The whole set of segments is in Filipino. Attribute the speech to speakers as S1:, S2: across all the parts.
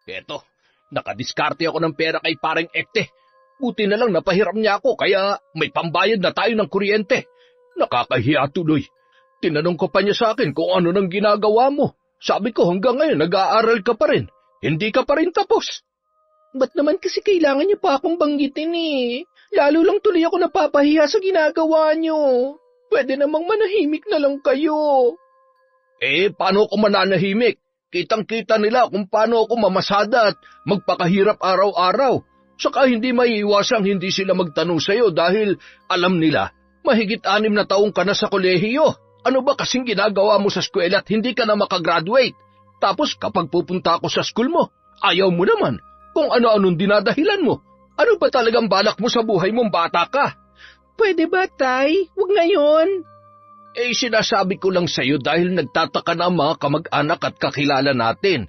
S1: Eto, nakadiskarte ako ng pera kay pareng Ekte. Buti na lang napahiram niya ako kaya may pambayad na tayo ng kuryente. Nakakahiya tuloy. Tinanong ko pa niya sa akin kung ano nang ginagawa mo. Sabi ko hanggang ngayon nag-aaral ka pa rin. Hindi ka pa rin tapos.
S2: Ba't naman kasi kailangan niyo pa akong banggitin eh? Lalo lang tuloy ako napapahiya sa ginagawa niyo. Pwede namang manahimik na lang kayo.
S1: Paano ako mananahimik? Kitang-kita nila kung paano ako mamasada at magpakahirap araw-araw. Saka hindi maiiwasang hindi sila magtanong sa'yo dahil alam nila, mahigit 6 na taong ka na sa kolehiyo. Ano ba kasing ginagawa mo sa eskwela at hindi ka na makagraduate? Tapos kapag pupunta ako sa school mo, ayaw mo naman. Kung ano-anong dinadahilan mo. Ano ba talagang balak mo sa buhay mong bata ka?
S2: Pwede ba, Tay? Huwag ngayon.
S1: Sinasabi ko lang sa'yo dahil nagtataka na ang mga kamag-anak at kakilala natin.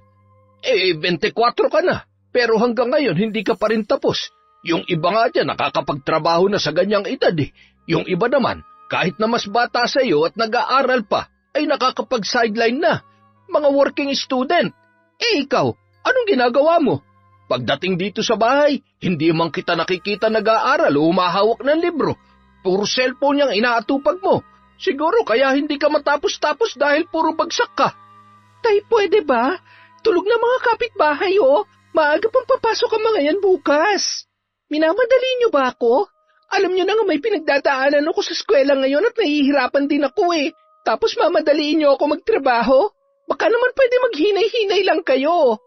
S1: 24 ka na, pero hanggang ngayon hindi ka pa rin tapos. Yung iba nga dyan nakakapagtrabaho na sa ganyang edad eh. Yung iba naman, kahit na mas bata sa'yo at nag-aaral pa, ay nakakapag-sideline na. Mga working student. Ikaw, anong ginagawa mo? Pagdating dito sa bahay, hindi man kita nakikita nag-aaral o humahawak ng libro. Puro cellphone niyang inaatupag mo. Siguro kaya hindi ka matapos-tapos dahil puro bagsak ka.
S2: Tay, pwede ba? Tulog na mga kapitbahay oh. Maaga pang papasok ang mga yan bukas. Minamadali niyo ba ako? Alam niyo na nga may pinagdadaanan ako sa eskwela ngayon at nahihirapan din ako eh. Tapos mamadaliin niyo ako magtrabaho? Baka naman pwede maghinay-hinay lang kayo.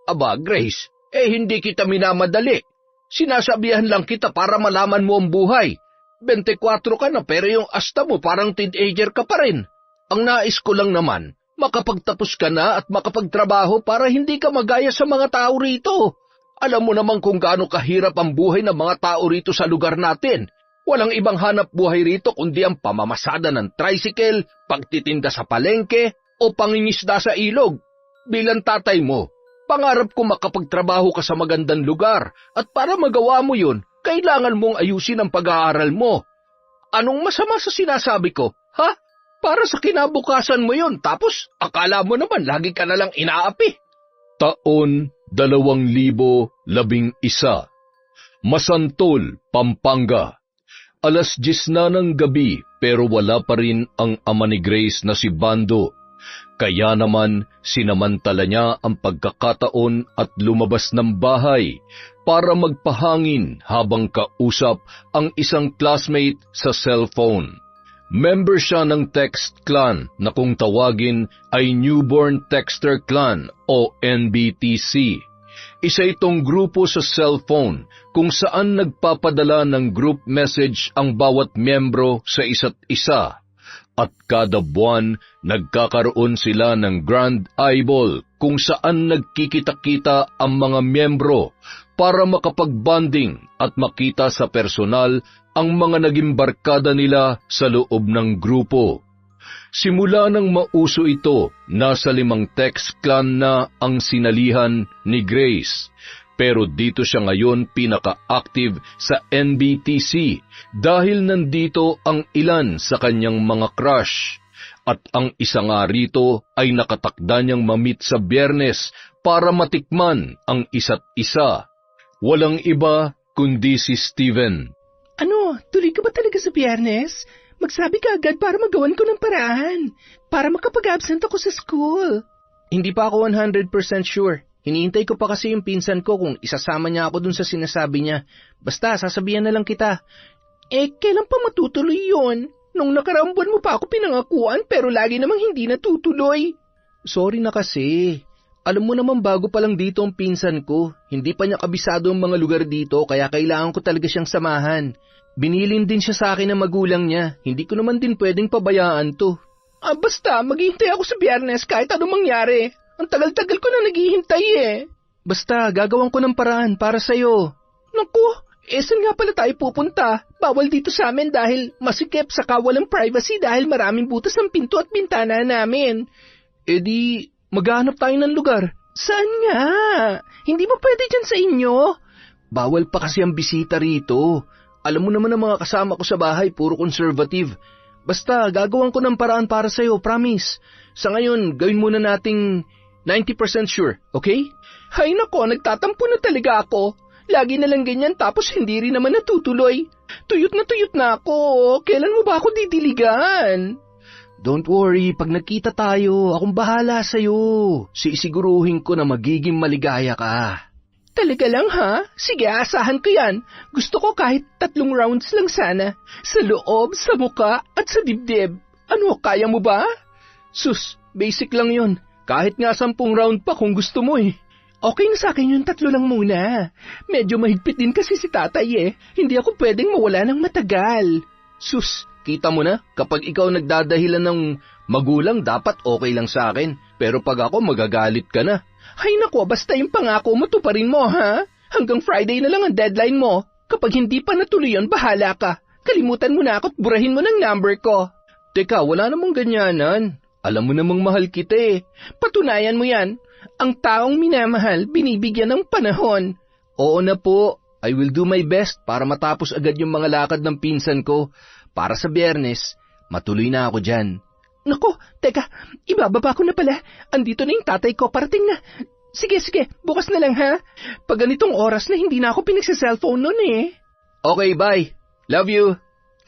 S1: Aba, Grace, hindi kita minamadali. Sinasabihan lang kita para malaman mo ang buhay. 24 ka na pero yung asta mo parang teenager ka pa rin. Ang nais ko lang naman, makapagtapos ka na at makapagtrabaho para hindi ka magaya sa mga tao rito. Alam mo naman kung gaano kahirap ang buhay ng mga tao rito sa lugar natin. Walang ibang hanap buhay rito kundi ang pamamasada ng tricycle, pagtitinda sa palengke o pangingisda sa ilog. Bilang tatay mo, pangarap ko makapagtrabaho ka sa magandang lugar at para magawa mo yun, kailangan mong ayusin ang pag-aaral mo. Anong masama sa sinasabi ko, ha? Para sa kinabukasan mo yun, tapos akala mo naman lagi ka nalang inaapi. Taon 2011, Masantol, Pampanga. Alas 10 na ng gabi pero wala pa rin ang ama ni Grace na si Bando. Kaya naman sinamantala niya ang pagkakataon at lumabas ng bahay para magpahangin habang kausap ang isang classmate sa cellphone. Member siya ng text clan na kung tawagin ay Newborn Texter Clan o NBTC. Isa itong grupo sa cellphone kung saan nagpapadala ng group message ang bawat miyembro sa isa't isa. At kada buwan, nagkakaroon sila ng Grand Eyeball kung saan nagkikita-kita ang mga miyembro para makapag-bonding at makita sa personal ang mga naging barkada nila sa loob ng grupo. Simula nang mauso ito, nasa 5 text clan na ang sinalihan ni Grace. Pero dito siya ngayon pinaka-active sa NBTC dahil nandito ang ilan sa kanyang mga crush. At ang isa nga rito ay nakatakda niyang mamit sa Biyernes para matikman ang isa't isa. Walang iba kundi si Steven.
S2: Ano, tuloy ka ba talaga sa Biyernes? Magsabi ka agad para magawan ko ng paraan. Para makapag-absent ako sa school.
S3: Hindi pa ako 100% sure. Hinihintay ko pa kasi yung pinsan ko kung isasama niya ako dun sa sinasabi niya. Basta, sasabihan na lang kita.
S2: Kailan pa matutuloy yun? Nung nakaraang buwan mo pa ako pinangakuan pero lagi namang hindi natutuloy.
S3: Sorry na kasi. Alam mo naman bago pa lang dito ang pinsan ko. Hindi pa niya kabisado ang mga lugar dito kaya kailangan ko talaga siyang samahan. Binilin din siya sa akin ng magulang niya. Hindi ko naman din pwedeng pabayaan to.
S2: Basta, maghihintay ako sa Biyernes kahit anong mangyari. Ang tagal-tagal ko na naghihintay eh.
S3: Basta, gagawin ko ng paraan para sa'yo.
S2: Naku, saan nga pala tayo pupunta? Bawal dito sa amin dahil masikip saka walang privacy dahil maraming butas ang pinto at bintana namin.
S3: Di, maghanap tayo ng lugar.
S2: Saan nga? Hindi ba pwede dyan sa inyo?
S3: Bawal pa kasi ang bisita rito. Alam mo naman ang mga kasama ko sa bahay, puro conservative. Basta, gagawin ko ng paraan para sa'yo, promise. Sa ngayon, gawin muna nating 90% sure, okay?
S2: Hay nako, nagtatampo na talaga ako. Lagi na lang ganyan tapos hindi rin naman natutuloy. Tuyot na ako. Kailan mo ba ako didiligan?
S3: Don't worry, pag nagkita tayo, akong bahala sa'yo. Sisiguruhin ko na magiging maligaya ka.
S2: Talaga lang ha? Sige, asahan ko yan. Gusto ko kahit 3 rounds lang sana. Sa loob, sa muka, at sa dibdib. Ano, kaya mo ba?
S3: Sus, basic lang yun. Kahit nga 10 round pa kung gusto mo eh.
S2: Okay na sa akin yung 3 lang muna. Medyo mahigpit din kasi si tatay eh. Hindi ako pwedeng mawala ng matagal.
S3: Sus, kita mo na, kapag ikaw nagdadahilan ng magulang, dapat okay lang sa akin. Pero pag ako, magagalit ka na.
S2: Hay nako, basta yung pangako mo tuparin mo ha. Hanggang Friday na lang ang deadline mo. Kapag hindi pa natuloy yun, bahala ka. Kalimutan mo na ako at burahin mo ng number ko.
S3: Teka, wala namang ganyanan. Alam mo namang mahal kita eh.
S2: Patunayan mo yan. Ang taong minamahal, binibigyan ng panahon.
S3: Oo na po, I will do my best para matapos agad yung mga lakad ng pinsan ko. Para sa Biyernes, matuloy na ako dyan.
S2: Naku, teka, ibababa ko na pala. Andito na yung tatay ko, parating na. Sige, bukas na lang ha. Pag ganitong oras na hindi na ako pinagsa-cellphone nun eh.
S3: Okay, bye. Love you.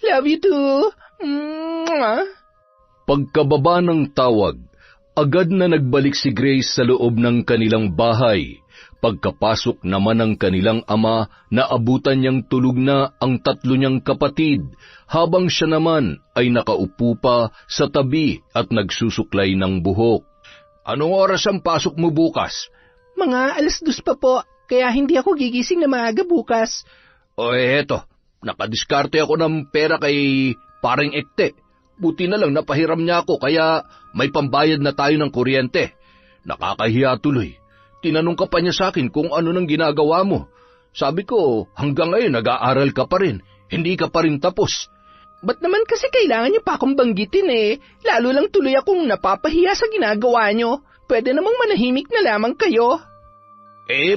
S2: Love you too. Mwah.
S1: Pagkababa ng tawag, agad na nagbalik si Grace sa loob ng kanilang bahay. Pagkapasok naman ng kanilang ama, naabutan niyang tulog na ang 3 niyang kapatid, habang siya naman ay nakaupo pa sa tabi at nagsusuklay ng buhok. Anong oras ang pasok mo bukas?
S2: Mga 2:00 pa po, kaya hindi ako gigising na maaga bukas.
S1: O eto, nakadiskarte ako ng pera kay paring Ekte. Buti na lang napahiram niya ako kaya may pambayad na tayo ng kuryente. Nakakahiya tuloy. Tinanong ka pa niya sa akin kung ano nang ginagawa mo. Sabi ko, hanggang ngayon nag-aaral ka pa rin. Hindi ka pa rin tapos.
S2: Ba't naman kasi kailangan niyo pa akong banggitin eh? Lalo lang tuloy akong napapahiya sa ginagawa niyo. Pwede namang manahimik na lamang kayo.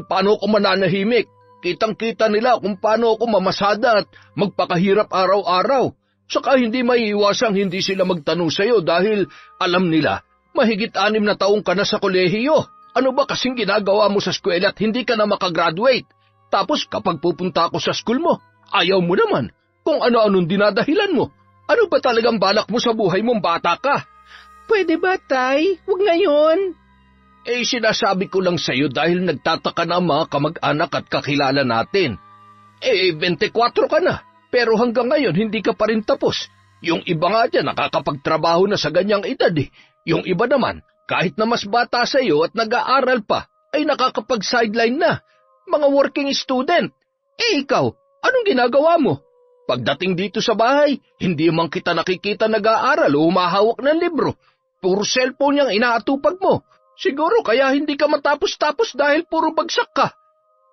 S1: Paano ako mananahimik? Kitang-kita nila kung paano ako mamasada at magpakahirap araw-araw. Saka hindi maiiwasang hindi sila magtanong sa'yo dahil alam nila, mahigit 6 na taong ka na sa kolehiyo. Ano ba kasing ginagawa mo sa eskwela at hindi ka na makagraduate? Tapos kapag pupunta ako sa school mo, ayaw mo naman. Kung ano-anong dinadahilan mo. Ano ba talagang balak mo sa buhay mong bata ka?
S2: Pwede ba, Tay? Huwag ngayon.
S1: Sinasabi ko lang sa'yo dahil nagtataka na mga kamag-anak at kakilala natin. 24 ka na. Pero hanggang ngayon, hindi ka pa rin tapos. Yung iba nga dyan, nakakapagtrabaho na sa ganyang edad eh. Yung iba naman, kahit na mas bata sa iyo at nag-aaral pa, ay nakakapag-sideline na. Mga working student. Ikaw, anong ginagawa mo? Pagdating dito sa bahay, hindi man kita nakikita nag-aaral o humahawak ng libro. Puro cellphone yung inaatupag mo. Siguro kaya hindi ka matapos-tapos dahil puro bagsak ka.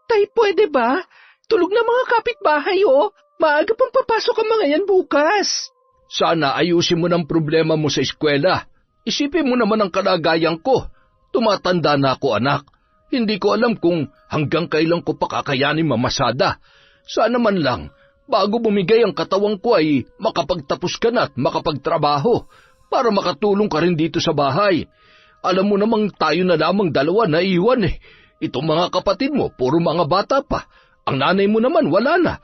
S2: Tay, pwede ba? Tulog na mga kapitbahay oh. Maaga pang papasok ang mga yan bukas.
S1: Sana ayusin mo ng problema mo sa eskwela. Isipin mo naman ang kalagayan ko. Tumatanda na ako, anak. Hindi ko alam kung hanggang kailan ko pa kakayanin mamasada. Sana man lang, bago bumigay ang katawang ko ay makapagtapos ka na at makapagtrabaho para makatulong ka rin dito sa bahay. Alam mo namang tayo na lamang 2 na iwan eh. Itong mga kapatid mo, puro mga bata pa. Ang nanay mo naman wala na.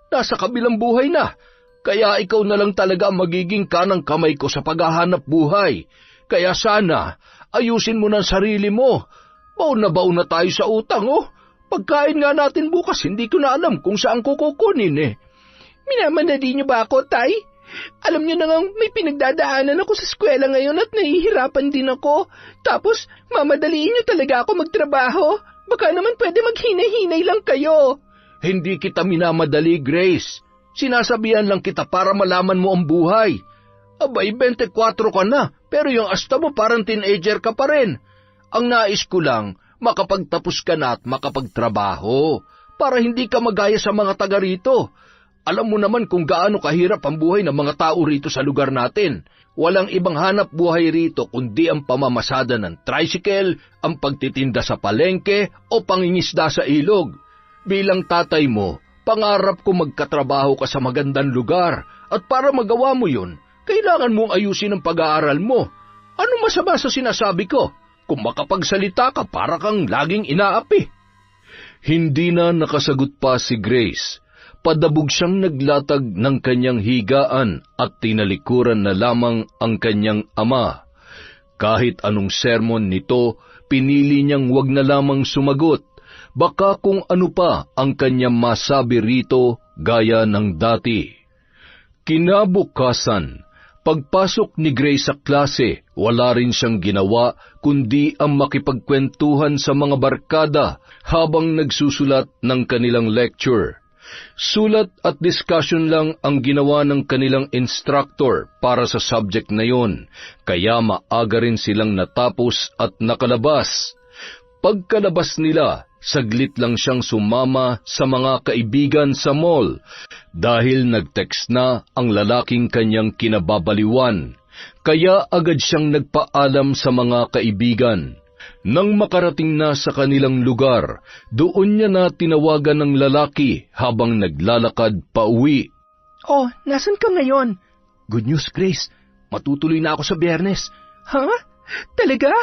S1: Nasa kabilang buhay na. Kaya ikaw na lang talaga ang magiging kanang kamay ko sa paghahanap buhay. Kaya sana, ayusin mo ng sarili mo. Baon na tayo sa utang, oh. Pagkain nga natin bukas, hindi ko na alam kung saan ko kukunin eh.
S2: Minamadali niyo ba ako, Tay? Alam niyo na nga may pinagdadaanan ako sa eskwela ngayon at nahihirapan din ako. Tapos, mamadaliin niyo talaga ako magtrabaho. Baka naman pwede maghinay-hinay lang kayo.
S1: Hindi kita minamadali, Grace. Sinasabihan lang kita para malaman mo ang buhay. Abay, 24 ka na, pero yung asta mo parang teenager ka pa rin. Ang nais ko lang, makapagtapos ka na at makapagtrabaho, para hindi ka magaya sa mga taga rito. Alam mo naman kung gaano kahirap ang buhay ng mga tao rito sa lugar natin. Walang ibang hanap buhay rito kundi ang pamamasada ng tricycle, ang pagtitinda sa palengke o pangingisda sa ilog. Bilang tatay mo, pangarap ko magkatrabaho ka sa magandang lugar at para magawa mo yun, kailangan mong ayusin ang pag-aaral mo. Ano masama sa sinasabi ko? Kung makapagsalita ka, para kang laging inaapi. Hindi na nakasagot pa si Grace. Padabog siyang naglatag ng kanyang higaan at tinalikuran na lamang ang kanyang ama. Kahit anong sermon nito, pinili niyang wag na lamang sumagot. Baka kung ano pa ang kanyang masabi rito gaya ng dati. Kinabukasan, pagpasok ni Grace sa klase, wala rin siyang ginawa kundi ang makipagkwentuhan sa mga barkada habang nagsusulat ng kanilang lecture. Sulat at discussion lang ang ginawa ng kanilang instructor para sa subject na yon, kaya maaga rin silang natapos at nakalabas. Pagkalabas nila, saglit lang siyang sumama sa mga kaibigan sa mall dahil nag-text na ang lalaking kanyang kinababaliwan, kaya agad siyang nagpaalam sa mga kaibigan. Nang makarating na sa kanilang lugar, doon niya na tinawagan ng lalaki habang naglalakad pauwi.
S2: Oh, nasan ka ngayon?
S3: Good news, Grace. Matutuloy na ako sa Biyernes.
S2: Ha? Talaga?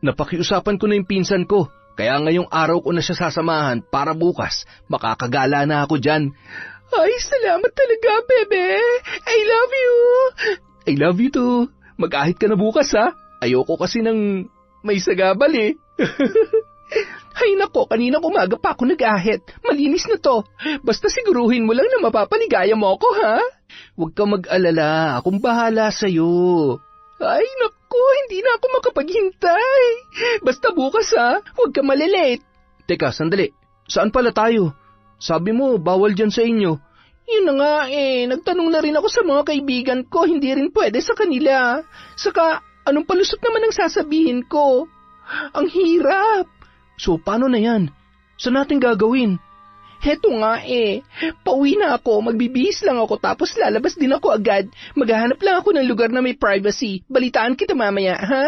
S3: Napakiusapan ko na yung pinsan ko, kaya ngayong araw ko na siya sasamahan para bukas makakagala na ako dyan.
S2: Ay, salamat talaga, bebe. I love you.
S3: I love you too. Mag-ahit ka na bukas, ha? Ayoko kasi ng may sagabal eh.
S2: Ay nako, kanina umaga pa ako nag-ahit. Malinis na to. Basta siguruhin mo lang na mapapaligaya mo ako, ha?
S3: Huwag ka mag-alala. Akong bahala sa'yo.
S2: Ay nako, hindi na ako makapaghintay. Basta bukas, ha? Huwag ka malilate.
S3: Teka, sandali. Saan pala tayo? Sabi mo, bawal dyan sa inyo.
S2: Yun na nga nagtanong na rin ako sa mga kaibigan ko, hindi rin pwede sa kanila. Saka, anong palusot naman ang sasabihin ko? Ang hirap.
S3: So, paano na yan? Saan natin gagawin?
S2: Heto nga pauwi na ako, magbibihis lang ako tapos lalabas din ako agad. Maghahanap lang ako ng lugar na may privacy. Balitaan kita mamaya, ha?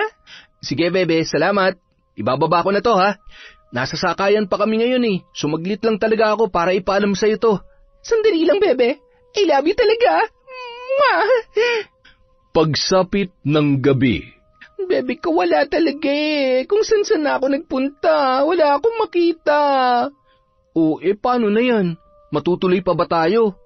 S3: Sige, bebe, salamat. Ibababa ko na to, ha? Nasa sakayan pa kami ngayon Sumaglit lang talaga ako para ipaalam sa'yo to.
S2: Sandali lang, bebe. I love you talaga. Mwah!
S1: Pagsapit ng gabi.
S2: Bebe ko, wala talaga Kung saan na ako nagpunta, wala akong makita.
S3: O, paano na yan? Matutuloy pa ba tayo?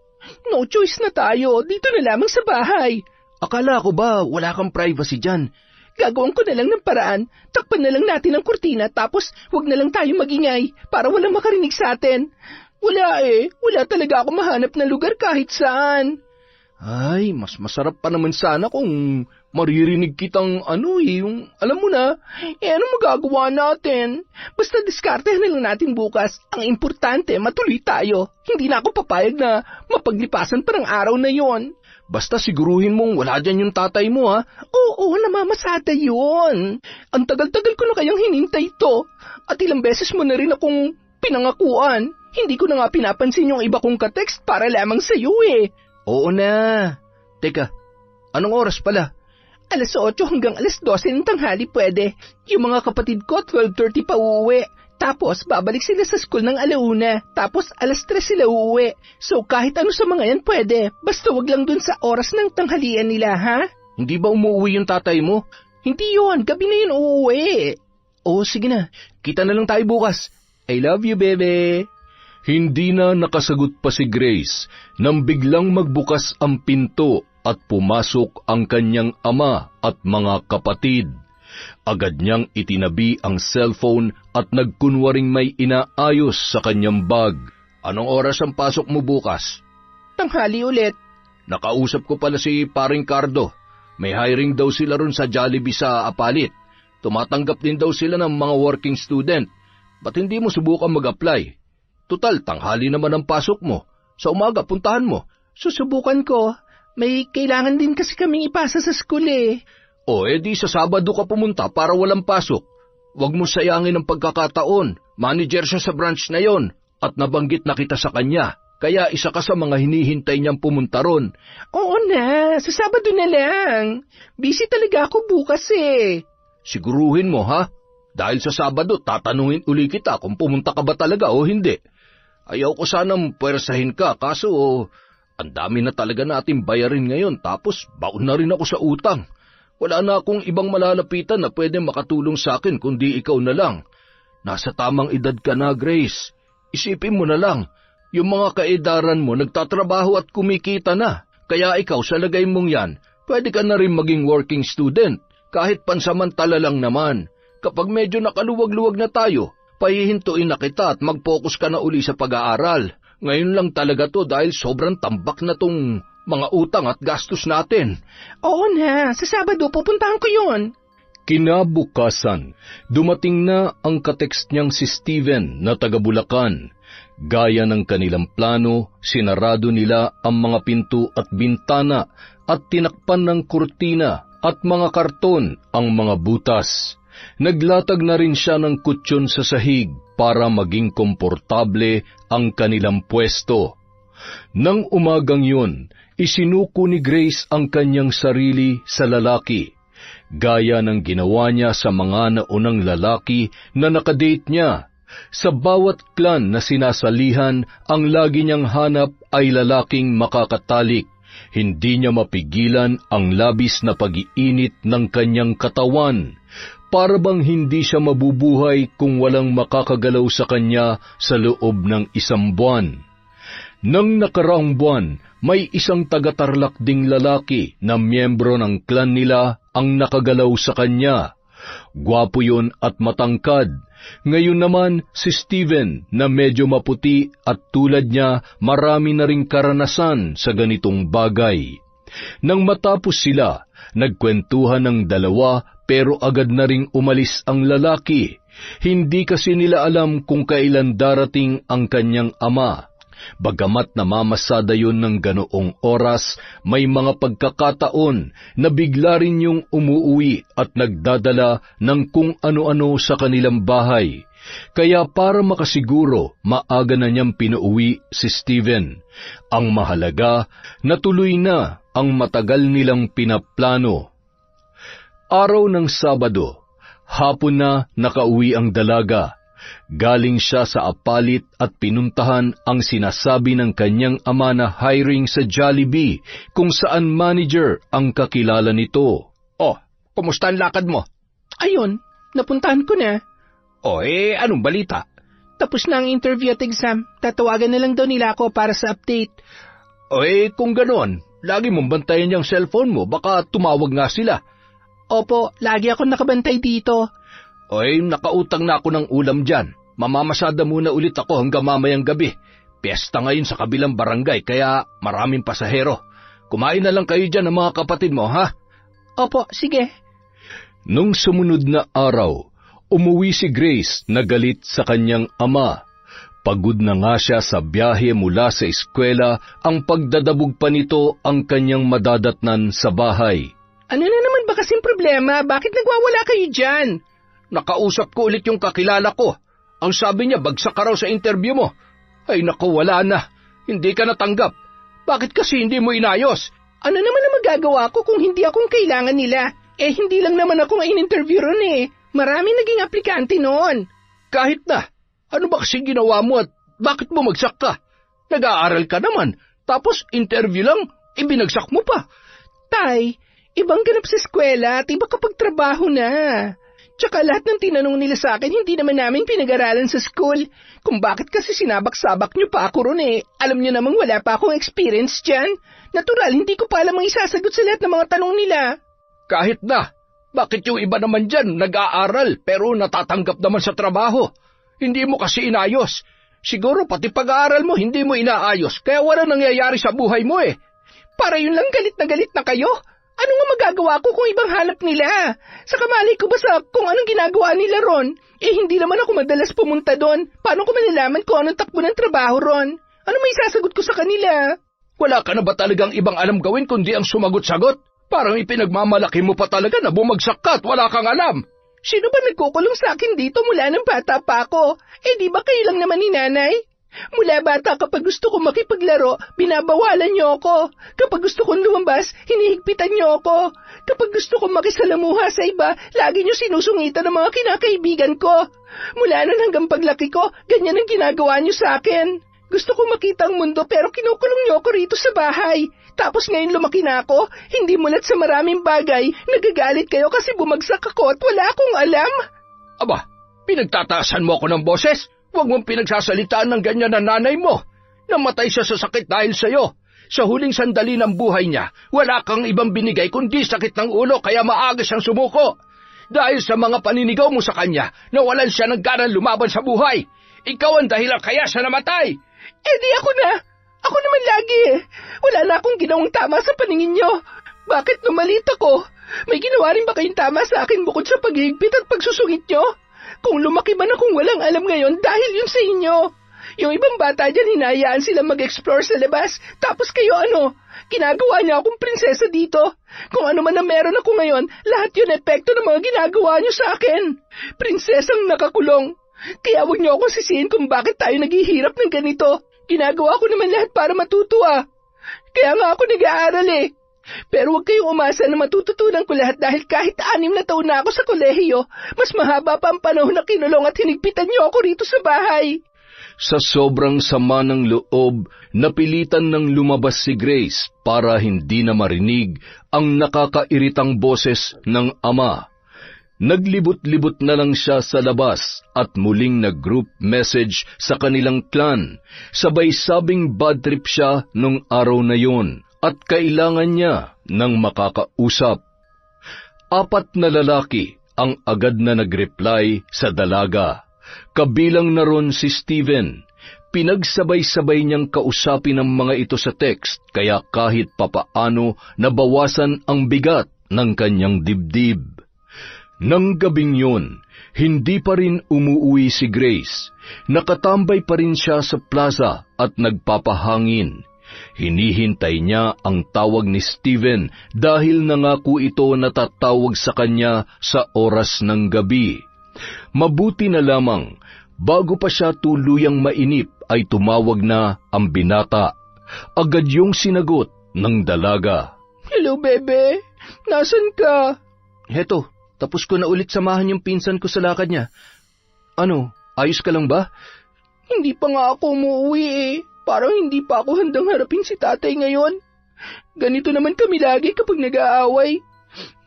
S2: No choice na tayo. Dito na lamang sa bahay.
S3: Akala ko ba wala kang privacy dyan?
S2: Gagawin ko na lang ng paraan. Takpan na lang natin ang kurtina tapos wag na lang tayo magingay para walang makarinig sa atin. Wala Wala talaga ako mahanap na lugar kahit saan.
S3: Ay, mas masarap pa naman sana kung maririnig kitang yung alam mo na.
S2: Anong magagawa natin? Basta diskartehan na lang natin bukas. Ang importante, matuloy tayo. Hindi na ako papayag na mapaglipasan pa ng araw na yon.
S3: Basta siguruhin mong wala dyan yung tatay mo, ha?
S2: Oo, namamasada yun. Ang tagal-tagal ko na kayang hinintay to. At ilang beses mo na rin akong pinangakuan. Hindi ko na nga pinapansin yung iba kong katext para lamang sa'yo
S3: Oo na. Teka, anong oras pala?
S2: 8:00 hanggang 12:00 ng tanghali pwede. Yung mga kapatid ko 12:30 pa uuwi. Tapos babalik sila sa school ng 1:00. Tapos 3:00 sila uuwi. So kahit ano sa mga yan pwede. Basta wag lang dun sa oras ng tanghalian nila, ha?
S3: Hindi ba umuwi yung tatay mo?
S2: Hindi yun, gabi na yun uuwi.
S3: Oo, sige na. Kita na lang tayo bukas. I love you, bebe.
S1: Hindi na nakasagot pa si Grace nang biglang magbukas ang pinto at pumasok ang kanyang ama at mga kapatid. Agad niyang itinabi ang cellphone at nagkunwaring may inaayos sa kanyang bag. Anong oras ang pasok mo bukas?
S2: Tanghali ulit.
S1: Nakausap ko pala si Paring Cardo. May hiring daw sila ron sa Jollibee sa Apalit. Tumatanggap din daw sila ng mga working student. Ba't hindi mo subukan mag-apply? Tutal, tanghali naman ang pasok mo. Sa umaga, puntahan mo.
S2: Susubukan ko. May kailangan din kasi kaming ipasa sa school
S1: O edi sa Sabado ka pumunta para walang pasok. Huwag mo sayangin ang pagkakataon. Manager siya sa branch na yon at nabanggit na kita sa kanya. Kaya isa ka sa mga hinihintay niyang pumunta ron.
S2: Oo na, sa Sabado na lang. Busy talaga ako bukas
S1: Siguruhin mo, ha? Dahil sa Sabado, tatanungin uli kita kung pumunta ka ba talaga o hindi. Ayaw ko sanang puwersahin ka, kaso ang dami na talaga natin bayarin ngayon tapos baon na rin ako sa utang. Wala na akong ibang malalapitan na pwede makatulong sa akin kundi ikaw na lang. Nasa tamang edad ka na, Grace. Isipin mo na lang, yung mga kaedaran mo nagtatrabaho at kumikita na. Kaya ikaw sa lagay mong yan, pwede ka na rin maging working student, kahit pansamantala lang naman. Kapag medyo nakaluwag-luwag na tayo, pahihintuin na kita at mag-focus ka na uli sa pag-aaral. Ngayon lang talaga to dahil sobrang tambak na tong mga utang at gastos natin.
S2: Oo na, sa Sabado pupuntahan ko yun.
S1: Kinabukasan, dumating na ang katekst niyang si Steven na taga Bulacan. Gaya ng kanilang plano, sinarado nila ang mga pinto at bintana at tinakpan ng kurtina at mga karton ang mga butas. Naglatag na rin siya ng kutsyon sa sahig para maging komportable ang kanilang pwesto. Nang umagang yun, isinuko ni Grace ang kanyang sarili sa lalaki, gaya ng ginawa niya sa mga naunang lalaki na nakadate niya. Sa bawat clan na sinasalihan, ang lagi niyang hanap ay lalaking makakatalik. Hindi niya mapigilan ang labis na pag-iinit ng kanyang katawan. Para bang hindi siya mabubuhay kung walang makakagalaw sa kanya sa loob ng 1 buwan. Nang nakaraang buwan, may isang taga-Tarlac ding lalaki na miyembro ng clan nila ang nakagalaw sa kanya. Gwapo yun at matangkad. Ngayon naman si Steven na medyo maputi at tulad niya marami na ring karanasan sa ganitong bagay. Nang matapos sila, nagkwentuhan ng dalawa pero agad na ring umalis ang lalaki. Hindi kasi nila alam kung kailan darating ang kanyang ama. Bagamat namamasada yun ng ganoong oras, may mga pagkakataon na bigla rin yung umuuwi at nagdadala ng kung ano-ano sa kanilang bahay. Kaya para makasiguro, maaga na niyang pinauwi si Steven. Ang mahalaga, natuloy na ang matagal nilang pinaplano. Araw ng Sabado, hapon na nakauwi ang dalaga. Galing siya sa apalit at pinuntahan ang sinasabi ng kanyang ama na hiring sa Jollibee kung saan manager ang kakilala nito.
S3: Oh, kumusta ang lakad mo?
S2: Ayun, napuntahan ko na.
S3: Anong balita?
S2: Tapos na ang interview at exam. Tatawagan na lang daw nila ako para sa update.
S3: Kung ganoon, lagi mong bantayan yung cellphone mo, baka tumawag nga sila.
S2: Opo, lagi ako nakabantay dito.
S3: Nakautang na ako ng ulam dyan. Mamamasada muna ulit ako hanggang mamayang gabi. Piyesta ngayon sa kabilang barangay, kaya maraming pasahero. Kumain na lang kayo dyan ng mga kapatid mo, ha?
S2: Opo, sige.
S1: Nung sumunod na araw, umuwi si Grace na galit sa kanyang ama. Pagod na nga siya sa biyahe mula sa eskwela, ang pagdadabog pa nito ang kanyang madadatnan sa bahay.
S2: Ano na naman ba kasing problema? Bakit nagwawala kayo dyan?
S3: Nakausap ko ulit yung kakilala ko. Ang sabi niya, bagsak ka raw sa interview mo. Ay naku, wala na. Hindi ka natanggap. Bakit kasi hindi mo inayos?
S2: Ano naman ang magagawa ko kung hindi akong kailangan nila? Hindi lang naman ako ang in-interview ron eh. Maraming naging aplikante noon.
S3: Kahit na. Ano ba kasi ginawa mo at bakit mo magsak ka? Nag-aaral ka naman. Tapos interview lang, ibinagsak mo pa.
S2: Tay, ibang ganap sa eskwela at iba kapag trabaho na. Tsaka lahat ng tinanong nila sa akin, hindi naman namin pinag-aralan sa school. Kung bakit kasi sinabak-sabak niyo pa ako ron eh. Alam niyo namang wala pa akong experience dyan. Natural, hindi ko pa alam ang isasagot sa lahat ng mga tanong nila.
S3: Kahit na. Bakit yung iba naman dyan nag-aaral pero natatanggap naman sa trabaho? Hindi mo kasi inayos. Siguro pati pag-aaral mo hindi mo inaayos kaya wala nangyayari sa buhay mo eh.
S2: Para yun lang galit na kayo? Ano nga magagawa ko kung ibang hanap nila? Sa kamalay ko ba sa kung anong ginagawa nila ron? Hindi naman ako madalas pumunta doon. Paano ko malalaman kung anong takbo ng trabaho ron? Ano may sasagot ko sa kanila?
S3: Wala ka na ba talagang ibang alam gawin kundi ang sumagot-sagot? Parang ipinagmamalaki mo pa talaga na bumagsak ka at wala kang alam.
S2: Sino ba nagkukulong sa akin dito mula ng bata pa ako? Di ba kayo lang naman ni nanay? Mula bata kapag gusto kong makipaglaro, binabawalan niyo ako. Kapag gusto kong lumabas, hinihigpitan niyo ako. Kapag gusto kong makisalamuha sa iba, lagi niyo sinusungitan ng mga kinakaibigan ko. Mula nun hanggang paglaki ko, ganyan ang ginagawa niyo sa akin. Gusto ko makita ang mundo pero kinukulong niyo ako rito sa bahay. Tapos ngayon lumaki na ako, hindi mulat sa maraming bagay, nagagalit kayo kasi bumagsak ako at wala akong alam.
S1: Aba, pinagtataasan mo ako ng boses? Huwag mong pinagsasalitaan ng ganyan na nanay mo. Namatay siya sa sakit dahil sa'yo. Sa huling sandali ng buhay niya, wala kang ibang binigay kundi sakit ng ulo kaya maaga siyang sumuko. Dahil sa mga paninigaw mo sa kanya, nawalan siya ng ganang lumaban sa buhay. Ikaw ang dahilan kaya siya namatay.
S2: Eh di ako na. Ako naman lagi eh. Wala na akong ginawang tama sa paningin niyo. Bakit numalit ako? May ginawa rin ba kayong tama sa akin bukod sa paghihigpit at pagsusungit niyo? Kung lumaki man akong walang alam ngayon dahil yun sa inyo. Yung ibang bata dyan hinayaan sila mag-explore sa labas. Tapos kayo ano? Ginagawa niyo akong prinsesa dito. Kung ano man na meron ako ngayon, lahat yun epekto ng mga ginagawa niyo sa akin. Prinsesang nakakulong. Kaya huwag niyo akong sisihin kung bakit tayo naghihirap ng ganito. Ginagawa ko naman lahat para matutuwa. Kaya nga ako nag-aaral eh. Pero huwag kayong umasa na matututunan ko lahat dahil kahit 6 na taon na ako sa kolehiyo, mas mahaba pa ang panahon na kinulong at hinigpitan niyo ako rito sa bahay.
S1: Sa sobrang sama ng loob, napilitan ng lumabas si Grace para hindi na marinig ang nakakairitang boses ng ama. Naglibot-libot na lang siya sa labas at muling nag-group message sa kanilang clan. Sabay sabing bad trip siya nung araw na yon at kailangan niya ng makakausap. 4 na lalaki ang agad na nag-reply sa dalaga. Kabilang na ron si Steven. Pinagsabay-sabay niyang kausapin ang mga ito sa text kaya kahit papaano nabawasan ang bigat ng kanyang dibdib. Nang gabing yun, hindi pa rin umuwi si Grace. Nakatambay pa rin siya sa plaza at nagpapahangin. Hinihintay niya ang tawag ni Steven dahil nangako ito na tatawag sa kanya sa oras ng gabi. Mabuti na lamang, bago pa siya tuluyang mainip ay tumawag na ang binata. Agad yung sinagot ng dalaga.
S2: Hello, bebe. Nasaan ka?
S3: Heto. Tapos ko na ulit samahan yung pinsan ko sa lakad niya. Ano, ayos ka lang ba?
S2: Hindi pa nga ako umuwi eh. Parang hindi pa ako handang harapin si tatay ngayon. Ganito naman kami lagi kapag nag-aaway.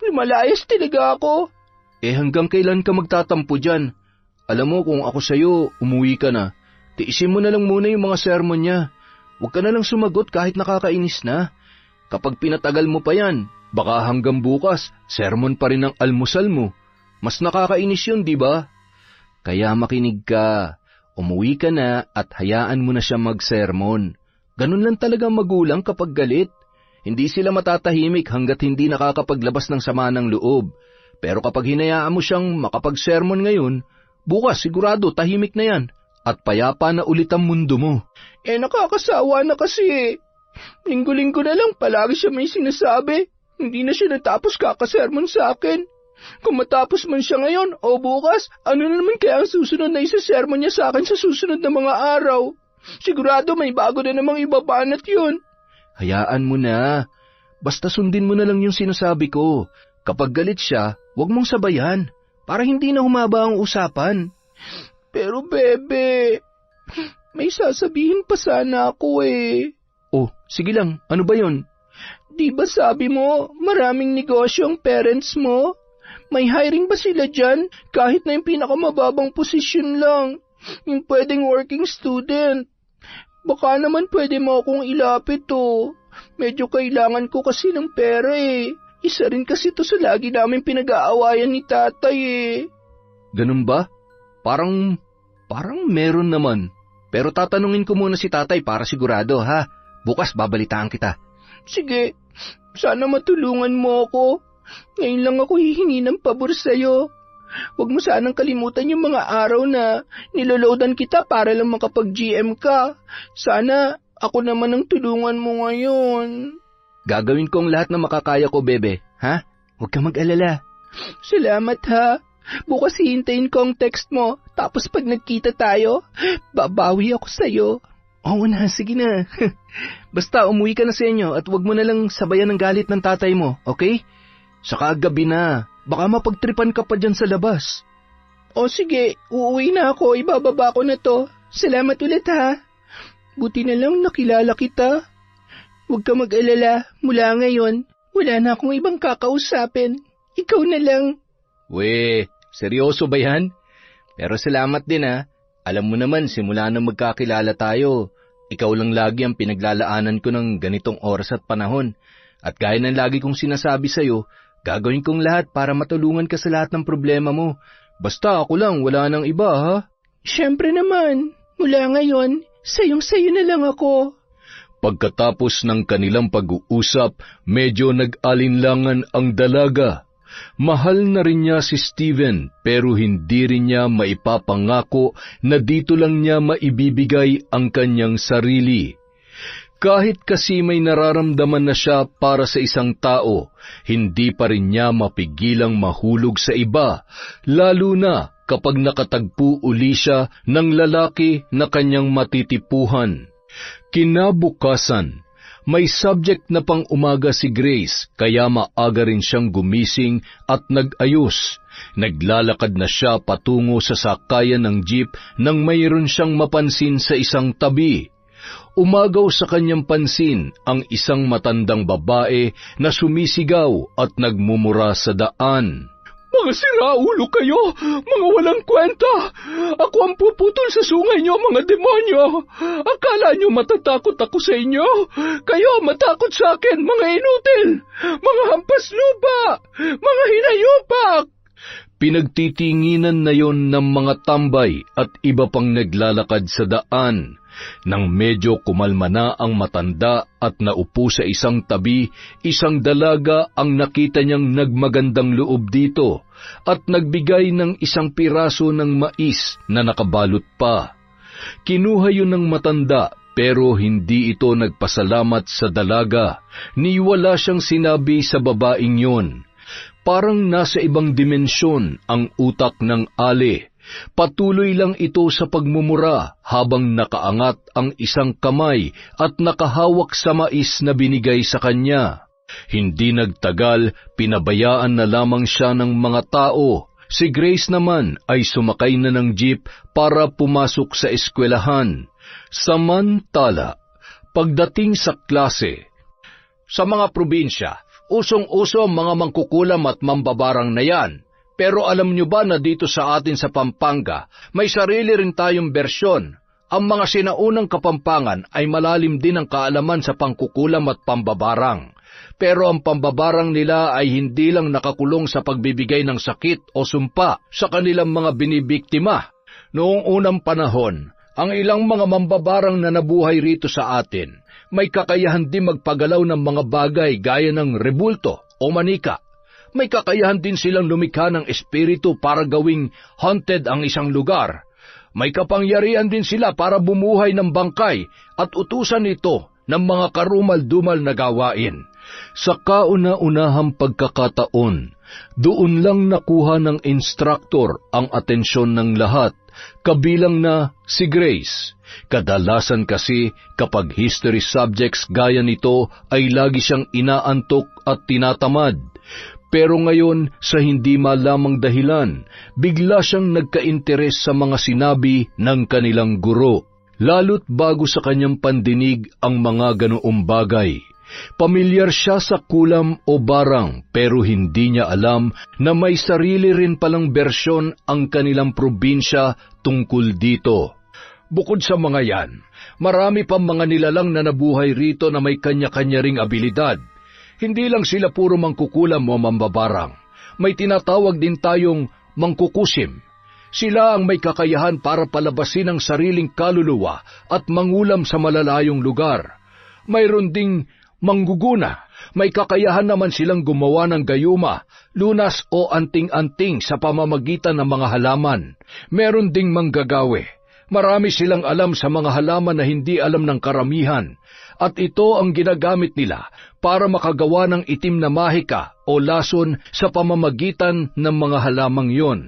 S2: Lumalayas talaga ako.
S3: Eh hanggang kailan ka magtatampo dyan? Alam mo kung ako sa'yo, umuwi ka na. Tiisin mo na lang muna yung mga sermon niya. Huwag ka na lang sumagot kahit nakakainis na. Kapag pinatagal mo pa yan, baka hanggang bukas, sermon pa rin ang almusal mo. Mas nakakainis yun, di ba? Kaya makinig ka. Umuwi ka na at hayaan mo na siya mag-sermon. Ganun lang talaga magulang kapag galit. Hindi sila matatahimik hanggat hindi nakakapaglabas ng sama ng loob. Pero kapag hinayaan mo siyang makapag-sermon ngayon, bukas sigurado tahimik na yan at payapa na ulit ang mundo mo.
S2: Eh nakakasawa na kasi. Linggo-linggo na lang palagi siya may sinasabi. Hindi na siya natapos kakasermon sa akin. Kung matapos man siya ngayon o bukas, ano na naman kaya ang susunod na isa-sermon niya sa akin sa susunod na mga araw? Sigurado may bago na namang ibabanat yun.
S3: Hayaan mo na. Basta sundin mo na lang yung sinasabi ko. Kapag galit siya, huwag mong sabayan para hindi na humaba ang usapan.
S2: Pero bebe, may sasabihin pa sana ako eh.
S3: Oh, sige lang. Ano ba yon?
S2: Di ba sabi mo, maraming negosyo ang parents mo? May hiring ba sila dyan? Kahit na yung pinakamababang posisyon lang. Yung pwedeng working student. Baka naman pwede mo akong ilapit to. Medyo kailangan ko kasi ng pera eh. Isa rin kasi to sa lagi namin pinag-aawayan ni tatay eh.
S3: Ganun ba? Parang meron naman. Pero tatanungin ko muna si tatay para sigurado ha. Bukas babalitaan kita.
S2: Sige, sana matulungan mo ako. Ngayon lang ako hihingi ng pabor sa'yo. Huwag mo sanang kalimutan yung mga araw na niloloadan kita para lang makapag-GM ka. Sana ako naman ang tulungan mo ngayon.
S3: Gagawin kong lahat na makakaya ko, bebe. Ha? Huwag kang mag-alala.
S2: Salamat ha. Bukas hihintayin ko ang text mo. Tapos pag nagkita tayo, babawi ako sa'yo.
S3: Oo na, sige na. Basta umuwi ka na sa inyo at wag mo na lang sabayan ng galit ng tatay mo, okay? Saka gabi na, baka mapagtripan ka pa dyan sa labas.
S2: O sige, uuwi na ako, ibababa ko na to. Salamat ulit ha. Buti na lang nakilala kita. Huwag ka mag-alala, mula ngayon, wala na akong ibang kakausapin. Ikaw na lang.
S3: We, seryoso ba yan? Pero salamat din ha. Alam mo naman, simula nang magkakilala tayo, ikaw lang lagi ang pinaglalaanan ko ng ganitong oras at panahon. At gaya ng lagi kong sinasabi sa'yo, gagawin kong lahat para matulungan ka sa lahat ng problema mo. Basta ako lang, wala nang iba ha.
S2: Siyempre naman, mula ngayon, sayong-sayo na lang ako.
S1: Pagkatapos ng kanilang pag-uusap, medyo nag-alinlangan ang dalaga. Mahal na rin niya si Steven pero hindi rin niya maipapangako na dito lang niya maibibigay ang kanyang sarili. Kahit kasi may nararamdaman na siya para sa isang tao, hindi pa rin niya mapigilang mahulog sa iba, lalo na kapag nakatagpo uli siya ng lalaki na kanyang matitipuhan. Kinabukasan, may subject na pang-umaga si Grace kaya maaga rin siyang gumising at nag-ayos. Naglalakad na siya patungo sa sakayan ng jeep nang mayroon siyang mapansin sa isang tabi. Umagaw sa kanyang pansin ang isang matandang babae na sumisigaw at nagmumura sa daan.
S2: Mga siraulo kayo! Mga walang kwenta! Ako ang puputol sa sungay niyo, mga demonyo! Akala niyo matatakot ako sa inyo? Kayo matakot sa akin, mga inutil! Mga hampas lupa! Mga hinayupak!
S1: Pinagtitinginan na yon ng mga tambay at iba pang naglalakad sa daan. Nang medyo kumalma na ang matanda at naupo sa isang tabi, isang dalaga ang nakita niyang nagmagandang loob dito at nagbigay ng isang piraso ng mais na nakabalot pa. Kinuha yun ng matanda pero hindi ito nagpasalamat sa dalaga, ni wala siyang sinabi sa babaeng yon. Parang nasa ibang dimensyon ang utak ng ali. Patuloy lang ito sa pagmumura habang nakaangat ang isang kamay at nakahawak sa mais na binigay sa kanya. Hindi nagtagal, pinabayaan na lamang siya ng mga tao. Si Grace naman ay sumakay na ng jeep para pumasok sa eskwelahan. Samantala, pagdating sa klase,
S3: sa mga probinsya, usong-uso ang mga mangkukulam at mambabarang na yan. Pero alam nyo ba na dito sa atin sa Pampanga, may sarili rin tayong bersyon. Ang mga sinaunang Kapampangan ay malalim din ang kaalaman sa pangkukulam at pambabarang. Pero ang pambabarang nila ay hindi lang nakakulong sa pagbibigay ng sakit o sumpa sa kanilang mga binibiktima. Noong unang panahon, ang ilang mga mambabarang na nabuhay rito sa atin, may kakayahan din magpagalaw ng mga bagay gaya ng rebulto o manika. May kakayahan din silang lumikha ng espiritu para gawing haunted ang isang lugar. May kapangyarihan din sila para bumuhay ng bangkay at utusan ito ng mga karumal-dumal na gawain.
S1: Sa kauna-unahang pagkakataon, doon lang nakuha ng instructor ang atensyon ng lahat, kabilang na si Grace. Kadalasan kasi kapag history subjects gaya nito ay lagi siyang inaantok at tinatamad. Pero ngayon, sa hindi malamang dahilan, bigla siyang nagka-interes sa mga sinabi ng kanilang guro, lalo't bago sa kanyang pandinig ang mga ganoong bagay. Pamilyar siya sa kulam o barang pero hindi niya alam na may sarili rin palang bersyon ang kanilang probinsya tungkol dito.
S3: Bukod sa mga yan, marami pang mga nilalang na nabuhay rito na may kanya-kanya ring abilidad. Hindi lang sila puro mangkukulam o mambabarang. May tinatawag din tayong mangkukusim. Sila ang may kakayahan para palabasin ang sariling kaluluwa at mangulam sa malalayong lugar. Mayroon ding mangguguna. May kakayahan naman silang gumawa ng gayuma, lunas o anting-anting sa pamamagitan ng mga halaman. Meron ding manggagawi. Marami silang alam sa mga halaman na hindi alam ng karamihan, at ito ang ginagamit nila para makagawa ng itim na mahika o lason sa pamamagitan ng mga halamang yon.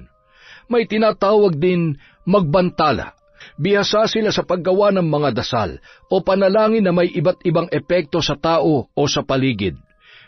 S3: May tinatawag din magbantala. Bihasa sila sa paggawa ng mga dasal o panalangin na may iba't ibang epekto sa tao o sa paligid.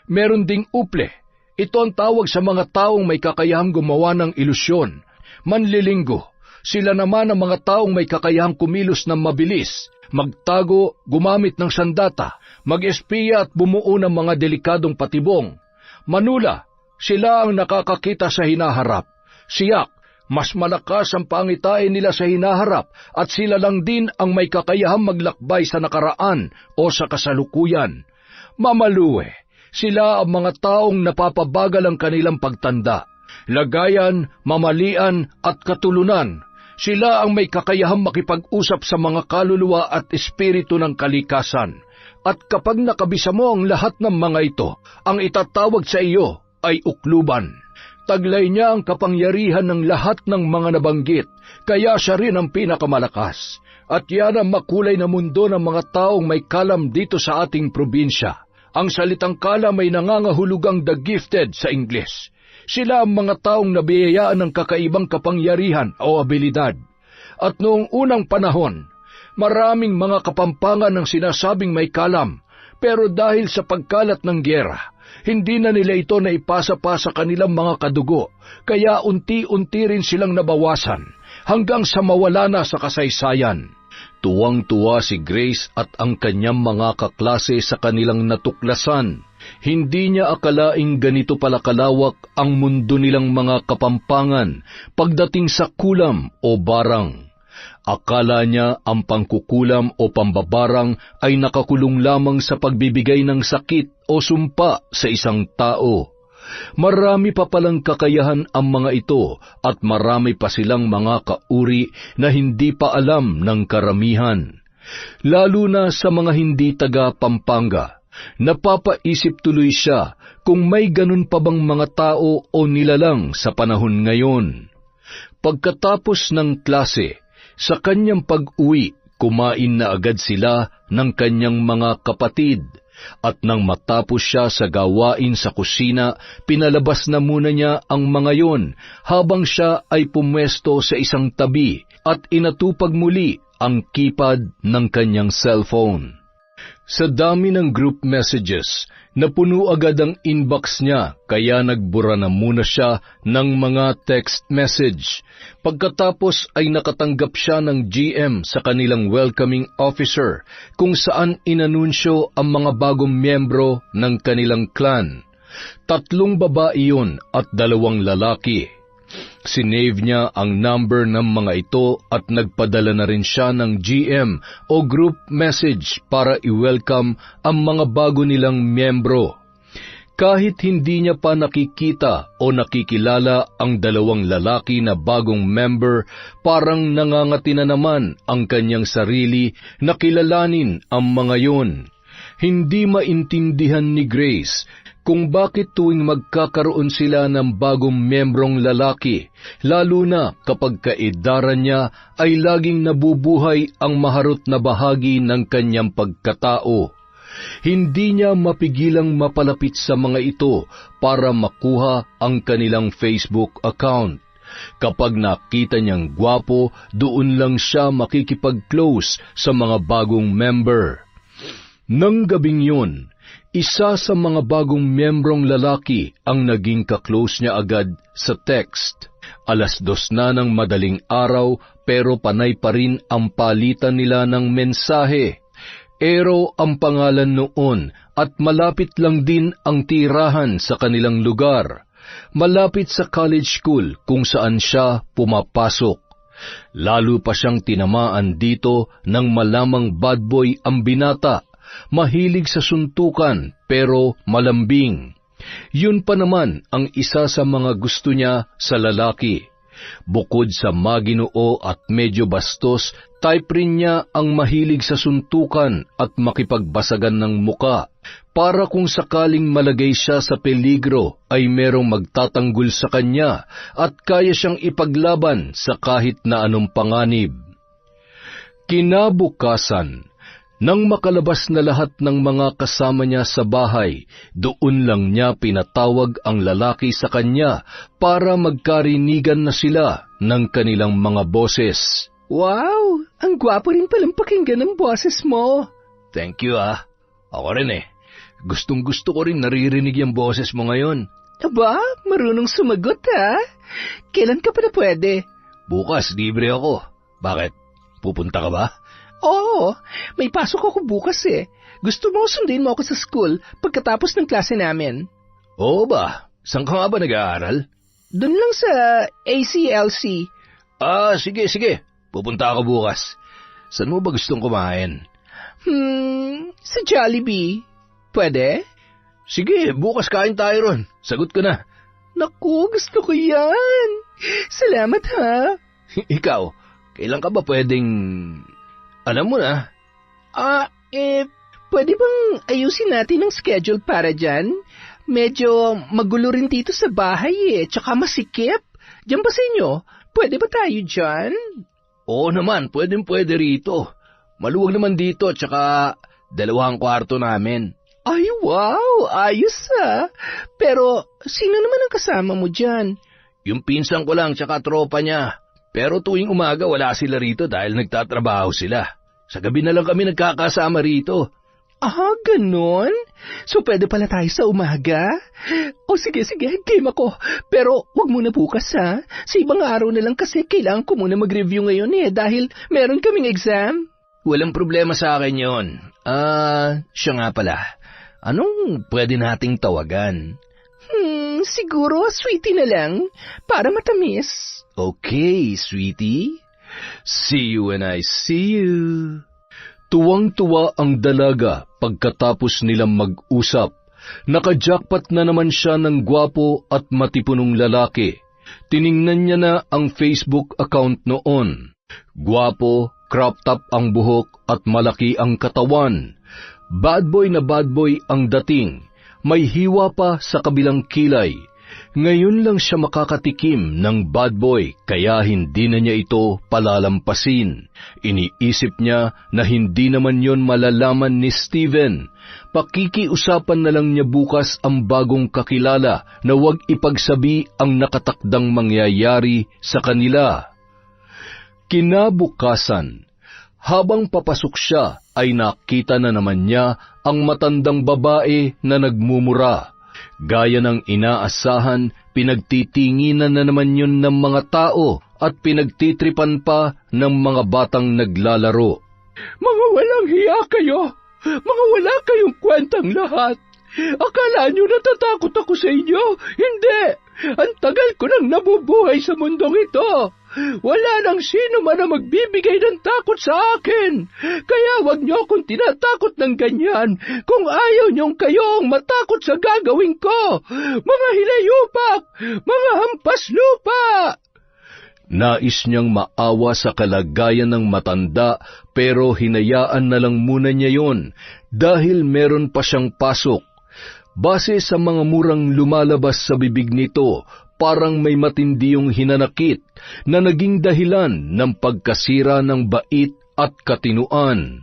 S3: Meron ding uple. Ito ang tawag sa mga taong may kakayahang gumawa ng ilusyon. Manlilinggo. Sila naman ang mga taong may kakayahang kumilos ng mabilis.
S1: magtago gumamit ng sandata, mag-espiya at bumuo ng mga delikadong patibong. Manula, sila ang nakakakita sa hinaharap. Siyak, mas malakas ang pangitain nila sa hinaharap at sila lang din ang may kakayahang maglakbay sa nakaraan o sa kasalukuyan. Mamaluwe, sila ang mga taong napapabagal ang kanilang pagtanda. Lagayan, mamalian at katulunan. Sila ang may kakayahang makipag-usap sa mga kaluluwa at espiritu ng kalikasan. At kapag nakabisa mo ang lahat ng mga ito, ang itatawag sa iyo ay ukluban. Taglay niya ang kapangyarihan ng lahat ng mga nabanggit, kaya siya rin ang pinakamalakas. At yan ang makulay na mundo ng mga taong may kalam dito sa ating probinsya. Ang salitang kalam ay nangangahulugang the gifted sa Ingles. Sila ang mga taong nabiyayaan ng kakaibang kapangyarihan o abilidad. At noong unang panahon, maraming mga kapampangan ang sinasabing may kalam, pero dahil sa pagkalat ng gyera, hindi na nila ito naipasa pa sa kanilang mga kadugo, kaya unti-unti rin silang nabawasan, hanggang sa mawala na sa kasaysayan. Tuwang-tuwa si Grace at ang kanyang mga kaklase sa kanilang natuklasan. Hindi niya akalaing ganito pala kalawak ang mundo nilang mga kapampangan pagdating sa kulam o barang. Akala niya ang pangkukulam o pambabarang ay nakakulong lamang sa pagbibigay ng sakit o sumpa sa isang tao. Marami pa palang kakayahan ang mga ito at marami pa silang mga kauri na hindi pa alam ng karamihan. Lalo na sa mga hindi taga Pampanga, napapaisip tuloy siya kung may ganun pa bang mga tao o nilalang sa panahon ngayon. Pagkatapos ng klase, sa kanyang pag-uwi, kumain na agad sila ng kanyang mga kapatid. At nang matapos siya sa gawain sa kusina, pinalabas na muna niya ang mga yon habang siya ay pumwesto sa isang tabi at inatupag muli ang keypad ng kanyang cellphone. Sa dami ng group messages, napuno agad ang inbox niya kaya nagbura na muna siya ng mga text message. Pagkatapos ay nakatanggap siya ng GM sa kanilang welcoming officer kung saan inanunsyo ang mga bagong miyembro ng kanilang clan. 3 babae yun at 2 lalaki. Sinave niya ang number ng mga ito at nagpadala na rin siya ng GM o group message para i-welcome ang mga bago nilang miyembro. Kahit hindi niya pa nakikita o nakikilala ang 2 lalaki na bagong member, parang nangangati na naman ang kanyang sarili na kilalanin ang mga yun. Hindi maintindihan ni Grace kung bakit tuwing magkakaroon sila ng bagong membrong lalaki, lalo na kapag kaedaran niya ay laging nabubuhay ang maharot na bahagi ng kanyang pagkatao. Hindi niya mapigilang mapalapit sa mga ito para makuha ang kanilang Facebook account. Kapag nakita niyang gwapo, doon lang siya makikipag-close sa mga bagong member. Nang gabing yun, isa sa mga bagong miyembrong lalaki ang naging kaklose niya agad sa text. 2:00 na ng madaling araw pero panay pa rin ang palitan nila ng mensahe. Ero ang pangalan noon at malapit lang din ang tirahan sa kanilang lugar. Malapit sa college school kung saan siya pumapasok. Lalo pa siyang tinamaan dito nang malamang bad boy ang binata. Mahilig sa suntukan pero malambing. Yun pa naman ang isa sa mga gusto niya sa lalaki. Bukod sa maginoo at medyo bastos, type rin niya ang mahilig sa suntukan at makipagbasagan ng muka. Para kung sakaling malagay siya sa peligro ay merong magtatanggol sa kanya at kaya siyang ipaglaban sa kahit na anong panganib. Kinabukasan, nang makalabas na lahat ng mga kasama niya sa bahay, doon lang niya pinatawag ang lalaki sa kanya para magkarinigan na sila ng kanilang mga boses.
S2: Wow! Ang gwapo rin palang pakinggan ng boses mo.
S1: Thank you Ako rin Gustong-gusto ko rin naririnig yung boses mo ngayon.
S2: Aba, marunong sumagot Kailan ka pa na pwede?
S1: Bukas, libre ako. Bakit? Pupunta ka ba?
S2: Oo, may pasok ako bukas eh. Gusto mo sundin mo ako sa school pagkatapos ng klase namin?
S1: Oo ba? Saan ka nga ba nag-aaral?
S2: Doon lang sa ACLC.
S1: Sige. Pupunta ako bukas. Saan mo ba gustong kumain?
S2: Sa Jollibee. Pwede?
S1: Sige, bukas kain tayo ron. Sagot ko na.
S2: Naku, gusto ko yan. Salamat ha.
S1: Ikaw, kailan ka ba pwedeng... Alam mo na.
S2: Pwede bang ayusin natin ang schedule para dyan? Medyo magulo rin dito sa bahay tsaka masikip. Diyan ba sa inyo? Pwede ba tayo dyan?
S1: Oo naman, pwede rito. Maluwag naman dito, tsaka 2 kwarto namin.
S2: Ay, wow! Ayos Pero, sino naman ang kasama mo dyan?
S1: Yung pinsan ko lang, tsaka tropa niya. Pero tuwing umaga wala sila rito dahil nagtatrabaho sila. Sa gabi na lang kami nagkakasama rito.
S2: Ganon? So pwede pala tayo sa umaga? O sige, game ako. Pero wag muna bukas Sa ibang araw na lang kasi kailangan ko muna mag-review ngayon dahil meron kaming exam.
S1: Walang problema sa akin yon. Siya nga pala. Anong pwede nating tawagan?
S2: Siguro sweetie na lang para matamis.
S1: Okay, sweetie. See you when I see you. Tuwang-tuwa ang dalaga pagkatapos nilang mag-usap. Naka-jackpot na naman siya ng gwapo at matipunong lalaki. Tiningnan niya na ang Facebook account noon. Gwapo, crop top ang buhok at malaki ang katawan. Bad boy na bad boy ang dating. May hiwa pa sa kabilang kilay. Ngayon lang siya makakatikim ng bad boy kaya hindi na niya ito palalampasin. Iniisip niya na hindi naman yon malalaman ni Steven. Pakikiusapan na lang niya bukas ang bagong kakilala na huwag ipagsabi ang nakatakdang mangyayari sa kanila. Kinabukasan, habang papasok siya ay nakita na naman niya ang matandang babae na nagmumura. Gaya ng inaasahan, pinagtitinginan na naman yun ng mga tao at pinagtitripan pa ng mga batang naglalaro.
S2: Mga walang hiya kayo! Mga wala kayong kwentang lahat! Akala nyo natatakot ako sa inyo? Hindi! Ang tagal ko nang nabubuhay sa mundong ito! Wala nang sino man na magbibigay ng takot sa akin. Kaya wag niyo akong tinatakot ng ganyan kung ayaw niyong kayong matakot sa gagawin ko. Mga hilayupak! Mga hampas lupa!
S1: Nais niyang maawa sa kalagayan ng matanda pero hinayaan na lang muna niya yon dahil meron pa siyang pasok. Base sa mga murang lumalabas sa bibig nito, parang may matindi yung hinanakit na naging dahilan ng pagkasira ng bait at katinuan.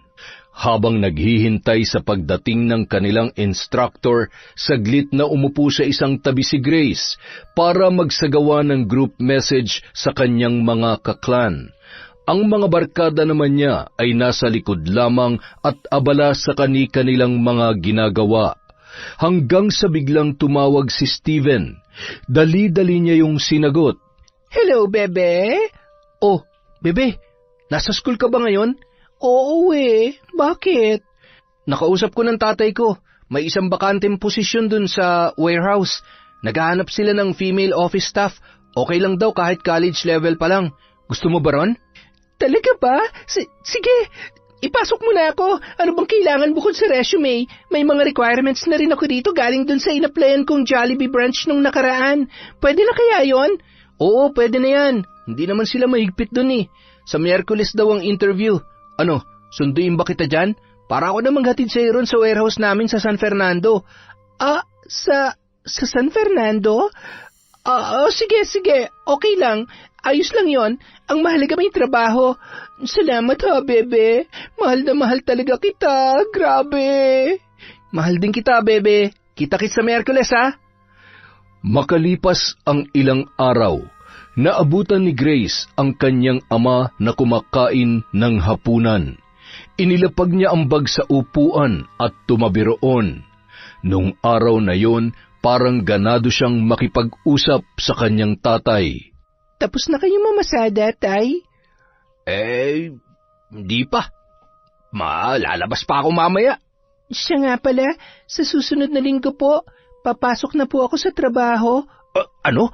S1: Habang naghihintay sa pagdating ng kanilang instructor, saglit na umupo sa isang tabi si Grace para magsagawa ng group message sa kanyang mga kaklan. Ang mga barkada naman niya ay nasa likod lamang at abala sa kani-kanilang mga ginagawa. Hanggang sa biglang tumawag si Steven. Dali-dali niya yung sinagot.
S2: Hello, bebe?
S3: Oh, bebe, nasa school ka ba ngayon?
S2: Oo bakit?
S3: Nakausap ko ng tatay ko. May isang bakanteng posisyon dun sa warehouse. Naghahanap sila ng female office staff. Okay lang daw kahit college level pa lang. Gusto mo ba ron?
S2: Talaga ba? Sige, ipasok mo na ako. Ano bang kailangan bukod sa resume? May mga requirements na rin ako dito galing dun sa inaplayan kong Jollibee branch nung nakaraan. Pwede na kaya yon?
S3: Oo, pwede na yan. Hindi naman sila mahigpit dun Sa Miyerkules daw ang interview. Ano, sunduin ba kita dyan? Para ako na maghatid sa'yo ron sa warehouse namin sa San Fernando.
S2: Sa San Fernando? Sige. Okay lang. Ayos lang yon. Ang mahalaga may trabaho. Salamat bebe. Mahal na mahal talaga kita. Grabe.
S3: Mahal din kita, bebe. Kita-kits sa Miyerkules,
S1: Makalipas ang ilang araw, naabutan ni Grace ang kanyang ama na kumakain ng hapunan. Inilapag niya ang bag sa upuan at tumabi roon. Nung araw na yon, parang ganado siyang makipag-usap sa kanyang tatay.
S2: Tapos na kayo mamasada, tay?
S3: Hindi pa. Lalabas pa ako mamaya.
S2: Siya nga pala, sa susunod na linggo po, papasok na po ako sa trabaho.
S3: Ano?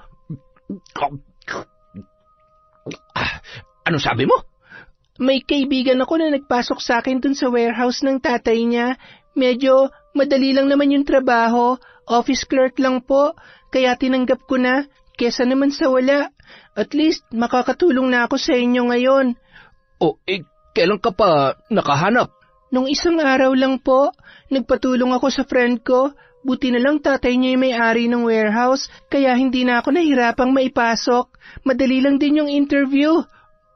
S3: Ano sabi mo?
S2: May kaibigan ako na nagpasok sa akin dun sa warehouse ng tatay niya. Medyo madali lang naman yung trabaho. Office clerk lang po. Kaya tinanggap ko na. Kesa naman sa wala. At least makakatulong na ako sa inyo ngayon.
S3: Kailan ka pa nakahanap?
S2: Nung isang araw lang po. Nagpatulong ako sa friend ko. Buti na lang tatay niya yung may-ari ng warehouse. Kaya hindi na ako nahirapang maipasok. Madali lang din yung interview.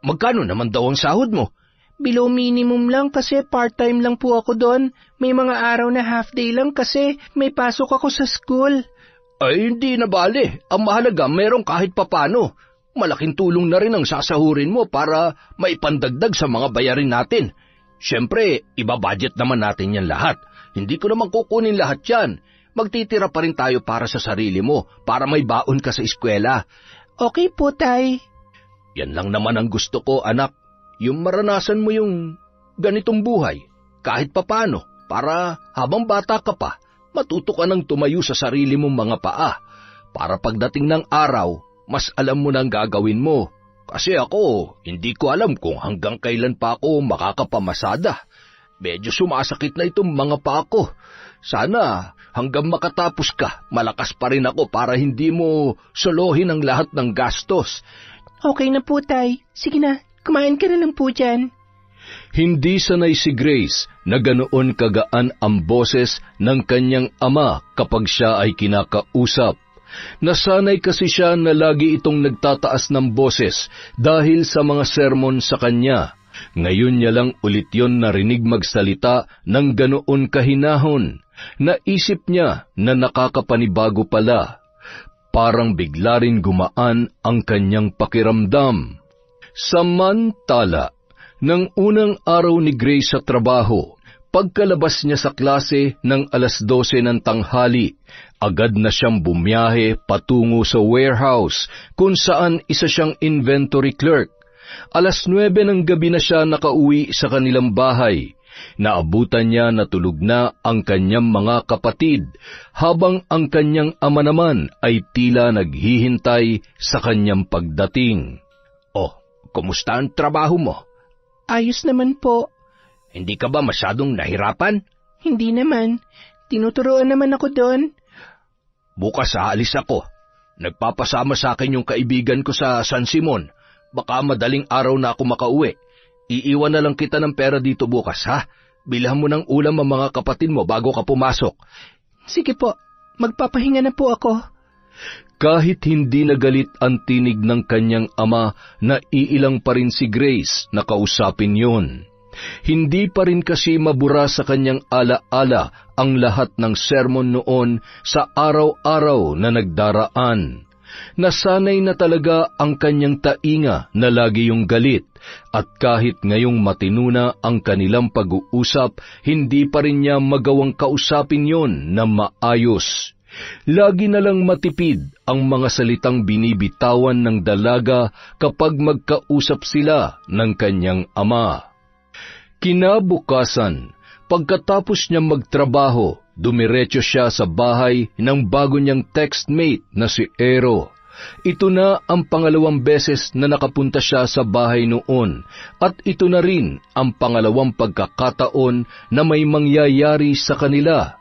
S3: Magkano naman daw ang sahod mo?
S2: Below minimum lang kasi part-time lang po ako doon. May mga araw na half-day lang kasi may pasok ako sa school.
S3: Ay, hindi na bale. Ang mahalaga, meron kahit papano. Malaking tulong na rin ang sasahurin mo para maipandagdag sa mga bayarin natin. Siyempre, iba-budget naman natin yan lahat. Hindi ko naman kukunin lahat yan. Magtitira pa rin tayo para sa sarili mo, para may baon ka sa eskwela.
S2: Okay po, Tay.
S3: Yan lang naman ang gusto ko, anak. Yung maranasan mo yung ganitong buhay, kahit papano, para habang bata ka pa, matuto ka nang tumayo sa sarili mong mga paa. Para pagdating ng araw, mas alam mo na ang gagawin mo. Kasi ako, hindi ko alam kung hanggang kailan pa ako makakapamasada. Medyo sumasakit na itong mga paa ko. Sana hanggang makatapos ka, malakas pa rin ako para hindi mo solohin ang lahat ng gastos.
S2: Okay na po, Tay. Sige na, kumain ka na lang po dyan.
S1: Hindi sanay si Grace na ganoon kagaan ang boses ng kanyang ama kapag siya ay kinakausap. Nasanay kasi siya na lagi itong nagtataas ng boses dahil sa mga sermon sa kanya. Ngayon niya lang ulit yon narinig magsalita ng ganoon kahinahon. Naisip niya na nakakapanibago pala. Parang bigla rin gumaan ang kanyang pakiramdam. Samantala, nang unang araw ni Grace sa trabaho, pagkalabas niya sa klase ng 12:00 ng tanghali, agad na siyang bumiyahe patungo sa warehouse kung saan isa siyang inventory clerk. 9:00 ng gabi na siya nakauwi sa kanilang bahay. Naabutan niya na tulog na ang kanyang mga kapatid, habang ang kanyang ama naman ay tila naghihintay sa kanyang pagdating.
S3: Kumusta ang trabaho mo?
S2: Ayos naman po.
S3: Hindi ka ba masyadong nahirapan?
S2: Hindi naman. Tinuturuan naman ako doon.
S3: Bukas aalis ako. Nagpapasama sa akin yung kaibigan ko sa San Simon. Baka madaling araw na ako makauwi. Iiwan na lang kita ng pera dito bukas, ha? Bilhan mo ng ulam ang mga kapatid mo bago ka pumasok.
S2: Sige po, magpapahinga na po ako.
S1: Kahit hindi nagalit ang tinig ng kanyang ama, naiilang pa rin si Grace na kausapin yun. Hindi pa rin kasi mabura sa kanyang ala-ala ang lahat ng sermon noon sa araw-araw na nagdaraan. Nasanay na talaga ang kanyang tainga na lagi yung galit, at kahit ngayong matino na ang kanilang pag-uusap, hindi pa rin niya magawang kausapin yon na maayos. Lagi na lang matipid ang mga salitang binibitawan ng dalaga kapag magkausap sila ng kanyang ama. Kinabukasan, pagkatapos niya magtrabaho, dumiretso siya sa bahay ng bago niyang textmate na si Ero. Ito na ang pangalawang beses na nakapunta siya sa bahay noon, at ito na rin ang pangalawang pagkakataon na may mangyayari sa kanila.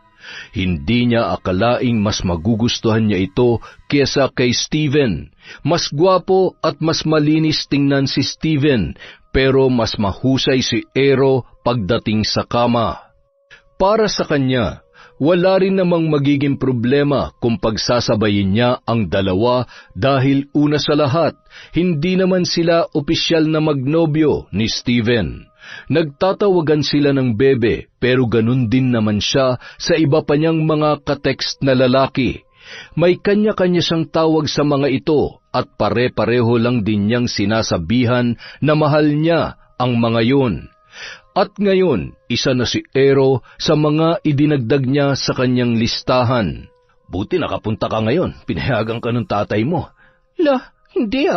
S1: Hindi niya akalaing mas magugustuhan niya ito kesa kay Steven. Mas gwapo at mas malinis tingnan si Steven, pero mas mahusay si Ero pagdating sa kama. Para sa kanya, wala rin namang magiging problema kung pagsasabayin niya ang dalawa dahil una sa lahat, hindi naman sila opisyal na magnobyo ni Steven. Nagtatawagan sila ng bebe, pero ganun din naman siya sa iba pa niyang mga katekst na lalaki. May kanya-kanya siyang tawag sa mga ito at pare-pareho lang din niyang sinasabihan na mahal niya ang mga yun. At ngayon, isa na si Ero sa mga idinagdag niya sa kanyang listahan. Buti nakapunta ka ngayon, pinayagan ka ng tatay mo.
S2: Hindi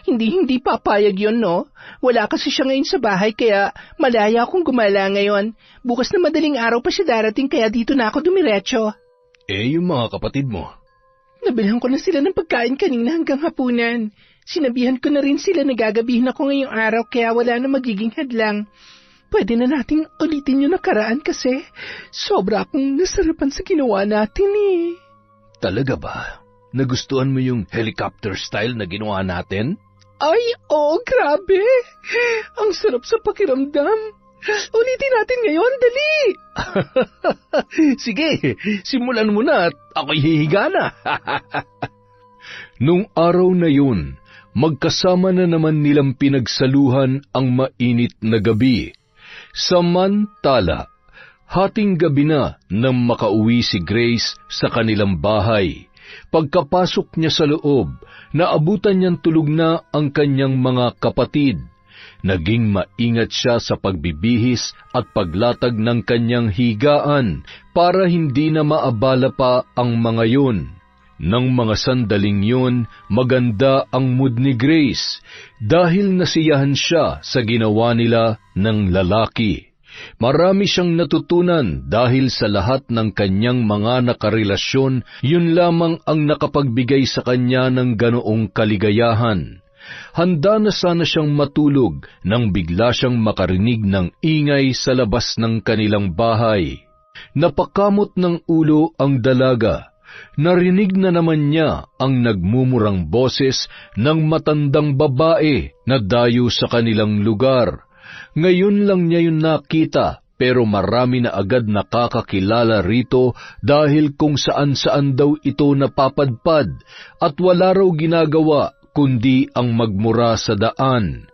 S2: Hindi papayag yun, no? Wala kasi siya ngayon sa bahay kaya malaya akong gumala ngayon. Bukas na madaling araw pa siya darating kaya dito na ako dumiretso.
S1: Yung mga kapatid mo?
S2: Nabilhan ko na sila ng pagkain kanina hanggang hapunan. Sinabihan ko na rin sila na gagabihin ako ngayong araw kaya wala na magiging hadlang. Pwede na nating ulitin yung nakaraan kasi sobra akong nasarapan sa ginawa natin eh.
S1: Talaga ba? Nagustuhan mo yung helicopter style na ginawa natin?
S2: Ay, oo, grabe. Ang sarap sa pakiramdam. Ulitin natin ngayon, dali.
S1: Sige, simulan mo na at ako'y hihiga na. Nung araw na yun, magkasama na naman nilang pinagsaluhan ang mainit na gabi. Samantala, hating gabi na nang makauwi si Grace sa kanilang bahay. Pagkapasok niya sa loob, naabutan niyang tulog na ang kanyang mga kapatid. Naging maingat siya sa pagbibihis at paglatag ng kanyang higaan para hindi na maabala pa ang mga yun. Nang mga sandaling yun, maganda ang mood ni Grace dahil nasiyahan siya sa ginawa nila ng lalaki. Marami siyang natutunan dahil sa lahat ng kanyang mga nakarelasyon, yun lamang ang nakapagbigay sa kanya ng ganoong kaligayahan. Handa na sana siyang matulog nang bigla siyang makarinig ng ingay sa labas ng kanilang bahay. Napakamot ng ulo ang dalaga. Narinig na naman niya ang nagmumurang boses ng matandang babae na dayo sa kanilang lugar. Ngayon lang niya yun nakita pero marami na agad nakakakilala rito dahil kung saan-saan daw ito napapadpad at wala raw ginagawa kundi ang magmura sa daan.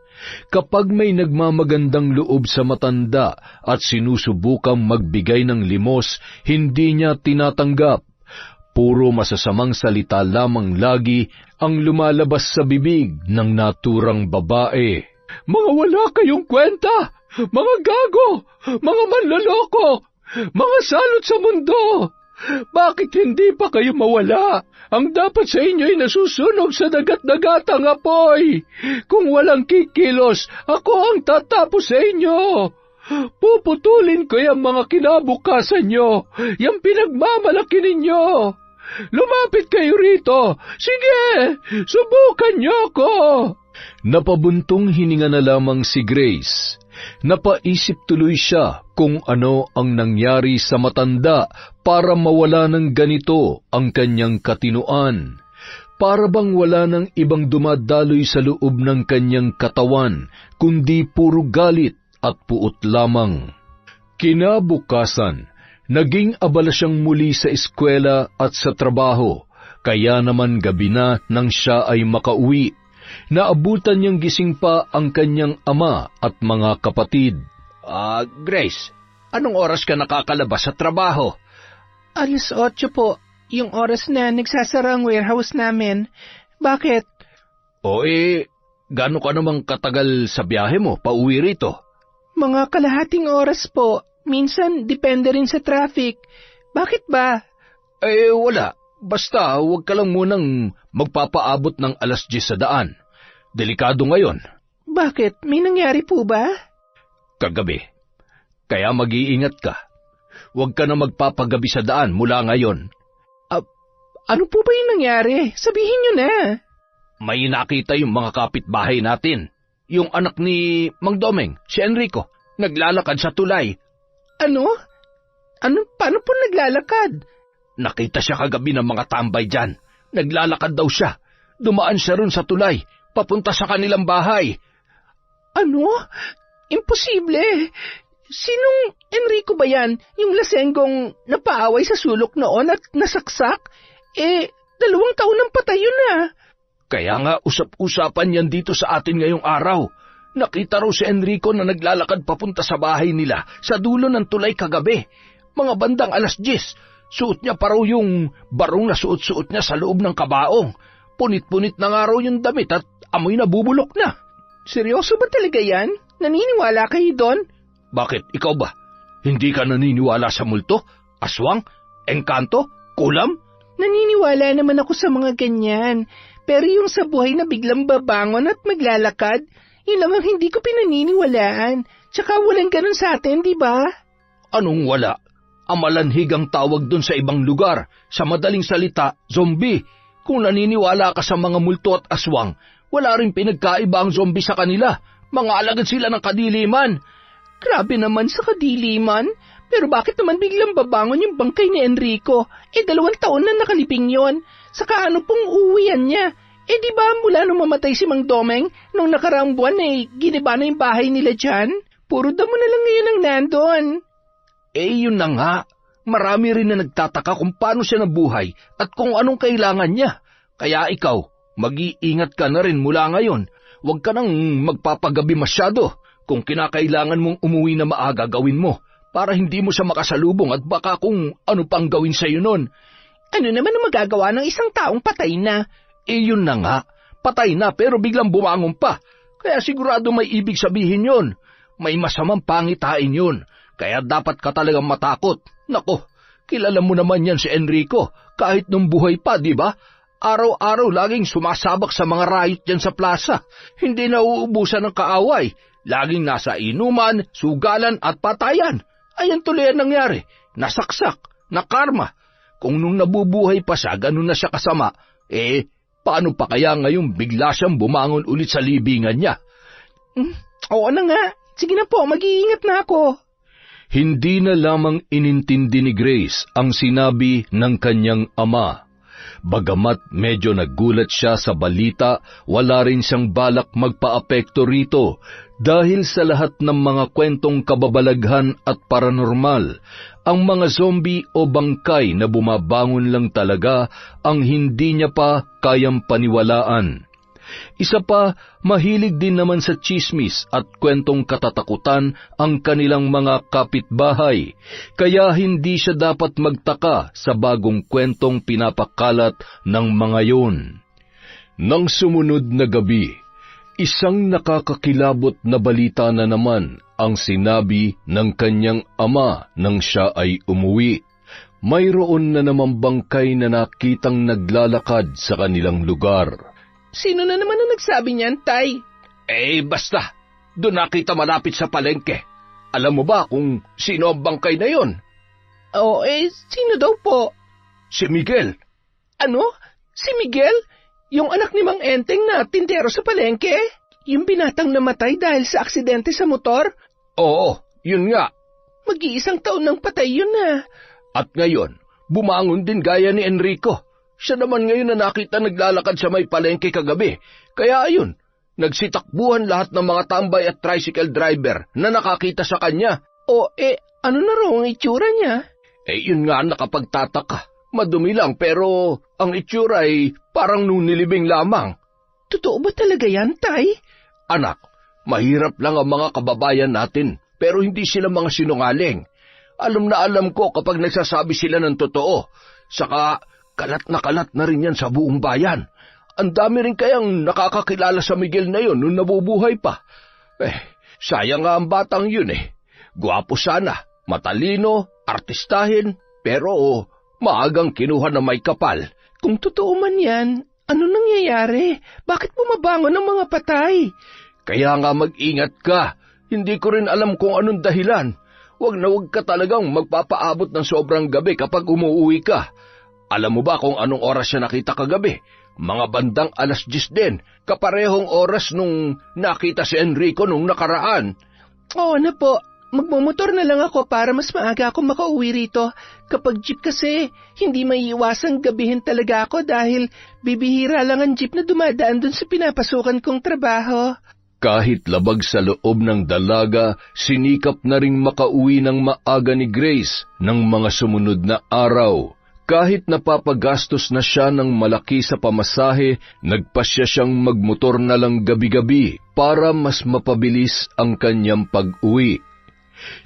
S1: Kapag may nagmamagandang loob sa matanda at sinusubukang magbigay ng limos, hindi niya tinatanggap. Puro masasamang salita lamang lagi ang lumalabas sa bibig ng naturang babae. Mga wala kayong kwenta! Mga gago! Mga manloloko! Mga salot sa mundo! Bakit hindi pa kayo mawala? Ang dapat sa inyo ay nasusunog sa dagat-dagatang apoy. Kung walang kikilos, ako ang tatapos sa inyo. Puputulin ko yung mga kinabukasan nyo, yung pinagmamalaki ninyo. Lumapit kayo rito. Sige, subukan nyo ako. Napabuntong hininga na lamang si Grace. Napaisip tuloy siya kung ano ang nangyari sa matanda para mawala ng ganito ang kanyang katinuan. Para bang wala ng ibang dumadaloy sa loob ng kanyang katawan, kundi puro galit at puot lamang. Kinabukasan, naging abala siyang muli sa eskwela at sa trabaho, kaya naman gabi na nang siya ay makauwi. Naabutan niyang gising pa ang kanyang ama at mga kapatid. Grace, anong oras ka nakakalabas sa trabaho?
S2: 8:00 po, yung oras na nagsasara ang warehouse namin. Bakit?
S1: Gaano ka namang katagal sa biyahe mo pauwi rito?
S2: Mga kalahating oras po. Minsan, depende rin sa traffic. Bakit ba?
S1: Wala. Basta, huwag ka lang munang magpapaabot ng 10:00 sa daan. Delikado ngayon.
S2: Bakit? May nangyari po ba?
S1: Kagabi. Kaya mag-iingat ka. Huwag ka na magpapagabi sa daan mula ngayon.
S2: Ano po ba yung nangyari? Sabihin niyo na.
S1: May nakita yung mga kapitbahay natin. Yung anak ni Mang Domeng, si Enrico, naglalakad sa tulay.
S2: Ano? Paano po naglalakad?
S1: Nakita siya kagabi ng mga tambay dyan. Naglalakad daw siya. Dumaan siya ron sa tulay, papunta sa kanilang bahay.
S2: Ano? Imposible. Sinong Enrico ba yan? Yung lasenggong napaaway sa sulok noon at nasaksak? 2 taon nang patay yun na.
S1: Kaya nga usap-usapan yan dito sa atin ngayong araw. Nakita raw si Enrico na naglalakad papunta sa bahay nila sa dulo ng tulay kagabi. Mga bandang 10:00. Suot niya pa raw yung barong na suot-suot niya sa loob ng kabaong. Punit-punit na nga raw yung damit at amoy na bubulok na.
S2: Seryoso ba talaga yan? Naniniwala kayo doon?
S1: Bakit? Ikaw ba? Hindi ka naniniwala sa multo? Aswang? Engkanto? Kulam?
S2: Naniniwala naman ako sa mga ganyan. Pero yung sa buhay na biglang babangon at maglalakad, yun lang ang hindi ko pinaniniwalaan. Tsaka walang ganun sa atin, di ba?
S3: Anong wala? Amalanhig ang tawag dun sa ibang lugar. Sa madaling salita, zombie. Kung naniniwala ka sa mga multo at aswang, wala rin pinagkaiba ang zombie sa kanila. Mga alagad sila ng kadiliman.
S2: Grabe naman sa kadiliman. Pero bakit naman biglang babangon yung bangkay ni Enrico? 2 taon na nakaliping yon. Saka ano pong uwian niya? Di ba mula nung mamatay si Mang Domeng, nung nakaraang buwan giniba na yung bahay nila dyan? Puro damo na lang ngayon ang nandun.
S3: Yun na nga. Marami rin na nagtataka kung paano siya nabuhay at kung anong kailangan niya. Kaya ikaw, mag-iingat ka na rin mula ngayon. Huwag ka nang magpapagabi masyado. Kung kinakailangan mong umuwi na maaga, gawin mo para hindi mo siya makasalubong at baka kung ano pang gawin sa'yo nun.
S2: Ano naman ang magagawa ng isang taong patay na?
S3: Yun na nga. Patay na pero biglang bumangon pa. Kaya sigurado may ibig sabihin yun. May masamang pangitain yun. Kaya dapat ka talagang matakot. Nako, kilala mo naman yan si Enrico. Kahit nung buhay pa, di ba? Araw-araw laging sumasabak sa mga riot dyan sa plaza. Hindi nauubusan ng kaaway. Laging nasa inuman, sugalan at patayan. Ayan tuloy ang nangyari. Nasaksak, nakarma. Kung nung nabubuhay pa siya, ganun na siya kasama, paano pa kaya ngayon bigla siyang bumangon ulit sa libingan niya?
S2: Oo na nga. Sige na po, mag-iingat na ako.
S1: Hindi na lamang inintindi ni Grace ang sinabi ng kanyang ama. Bagamat medyo nagulat siya sa balita, wala rin siyang balak magpaapekto rito dahil sa lahat ng mga kwentong kababalaghan at paranormal, ang mga zombie o bangkay na bumabangon lang talaga ang hindi niya pa kayang paniwalaan. Isa pa, mahilig din naman sa tsismis at kwentong katatakutan ang kanilang mga kapitbahay, kaya hindi siya dapat magtaka sa bagong kwentong pinapakalat ng mga yun. Nang sumunod na gabi, isang nakakakilabot na balita na naman ang sinabi ng kanyang ama nang siya ay umuwi. Mayroon na namang bangkay na nakitang naglalakad sa kanilang lugar.
S2: Sino na naman ang nagsabi niyan, Tay?
S3: Basta. Doon nakita malapit sa palengke. Alam mo ba kung sino ang bangkay na yon?
S2: Sino daw po?
S3: Si Miguel.
S2: Ano? Si Miguel? Yung anak ni Mang Enteng na tindero sa palengke? Yung binatang namatay dahil sa aksidente sa motor?
S3: Oo, yun nga.
S2: Mag-iisang taon nang patay yun na.
S3: At ngayon, bumangon din gaya ni Enrico. Siya naman ngayon na nakita naglalakad sa may palengke kagabi. Kaya ayun, nagsitakbuhan lahat ng mga tambay at tricycle driver na nakakita sa kanya.
S2: Ano na raw ang itsura niya?
S3: Yun nga nakapagtataka. Madumi lang pero ang itsura ay parang nung nilibing lamang.
S2: Totoo ba talaga yan, Tay?
S3: Anak, mahirap lang ang mga kababayan natin pero hindi sila mga sinungaling. Alam na alam ko kapag nagsasabi sila ng totoo. Saka kalat na rin yan sa buong bayan. Ang dami rin kayang nakakakilala sa Miguel na yun nung nabubuhay pa. Sayang nga ang batang yun Gwapo sana, matalino, artistahin, pero maagang kinuha na may kapal.
S2: Kung totoo man yan, ano nangyayari? Bakit bumabangon ang mga patay?
S3: Kaya nga mag-ingat ka. Hindi ko rin alam kung anong dahilan. Huwag ka talagang magpapaabot ng sobrang gabi kapag umuwi ka. Alam mo ba kung anong oras siya nakita kagabi? Mga bandang 10:00 din, kaparehong oras nung nakita si Enrico nung nakaraan.
S2: Oo na po, magmumotor na lang ako para mas maaga ako makauwi rito. Kapag jeep kasi, hindi maiiwasang gabihin talaga ako dahil bibihira lang ang jeep na dumadaan dun sa pinapasukan kong trabaho.
S1: Kahit labag sa loob ng dalaga, sinikap na ring makauwi ng maaga ni Grace ng mga sumunod na araw. Kahit napapagastos na siya ng malaki sa pamasahe, nagpasya siyang magmotor na lang gabi-gabi para mas mapabilis ang kanyang pag-uwi.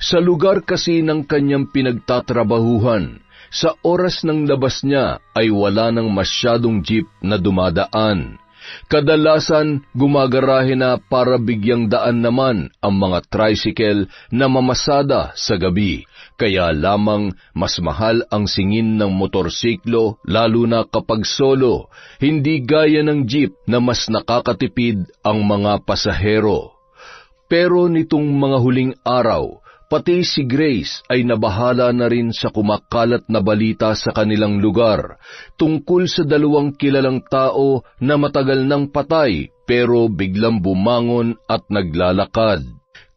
S1: Sa lugar kasi ng kanyang pinagtatrabahuhan, sa oras ng labas niya ay wala nang masyadong jeep na dumadaan. Kadalasan gumagarahe na para bigyang daan naman ang mga tricycle na mamasada sa gabi. Kaya lamang mas mahal ang singin ng motorsiklo lalo na kapag solo, hindi gaya ng jeep na mas nakakatipid ang mga pasahero. Pero nitong mga huling araw, pati si Grace ay nabahala na rin sa kumakalat na balita sa kanilang lugar tungkol sa 2 kilalang tao na matagal nang patay pero biglang bumangon at naglalakad.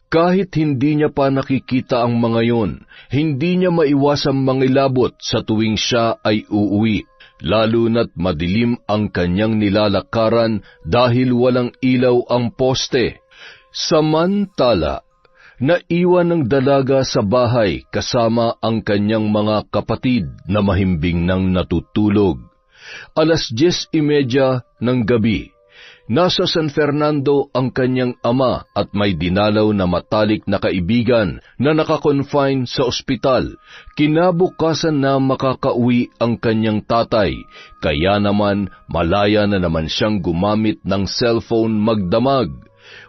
S1: Kahit hindi niya pa nakikita ang mga yon, hindi niya maiwasang mangilabot sa tuwing siya ay uuwi, lalo na't madilim ang kanyang nilalakaran dahil walang ilaw ang poste. Samantala, naiwan ng dalaga sa bahay kasama ang kanyang mga kapatid na mahimbing nang natutulog. 10:30 ng gabi. Nasa San Fernando ang kanyang ama at may dinalaw na matalik na kaibigan na nakakonfine sa ospital. Kinabukasan na makakauwi ang kanyang tatay, kaya naman malaya na naman siyang gumamit ng cellphone magdamag.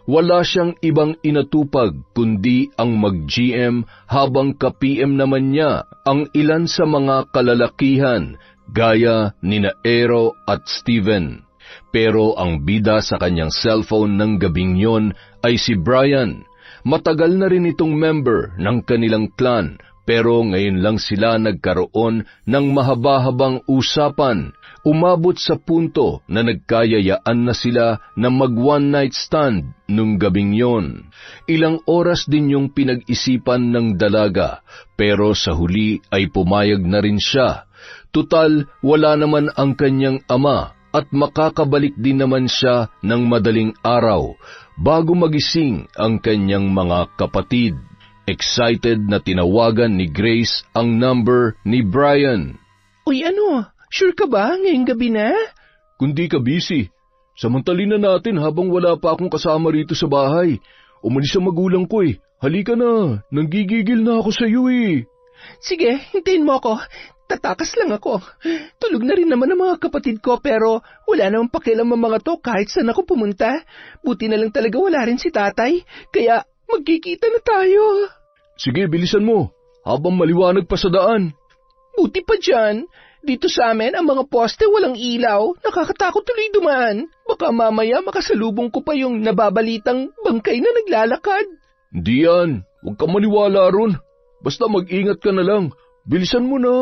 S1: Wala siyang ibang inatupag kundi ang mag-GM habang ka-PM naman niya ang ilan sa mga kalalakihan gaya nina Aero at Steven. Pero ang bida sa kanyang cellphone ng gabing yon ay si Brian. Matagal na rin itong member ng kanilang clan pero ngayon lang sila nagkaroon ng mahaba-habang usapan. Umabot sa punto na nagkayayaan na sila na mag-one night stand nung gabing yon. Ilang oras din yung pinag-isipan ng dalaga, pero sa huli ay pumayag na rin siya. Tutal, wala naman ang kanyang ama at makakabalik din naman siya ng madaling araw bago magising ang kanyang mga kapatid. Excited na tinawagan ni Grace ang number ni Brian.
S2: Uy, sure ka ba ngayong gabi na?
S1: Kundi ka busy. Samantalin na natin habang wala pa akong kasama rito sa bahay. Umalis ang magulang ko eh. Halika na, nanggigigil na ako sa iyo eh.
S2: Sige, hintayin mo ako. Tatakas lang ako. Tulog na rin naman ang mga kapatid ko pero wala namang pakialam ang mga to kahit saan ako pumunta. Buti na lang talaga wala rin si tatay, kaya magkikita na tayo.
S1: Sige, bilisan mo, habang maliwanag pa sa daan.
S2: Buti pa dyan. Dito sa amin, ang mga poste walang ilaw. Nakakatakot tuloy dumaan. Baka mamaya makasalubong ko pa yung nababalitang bangkay na naglalakad.
S1: Hindi yan. Huwag kang maniwala ron. Basta mag-ingat ka na lang. Bilisan mo na.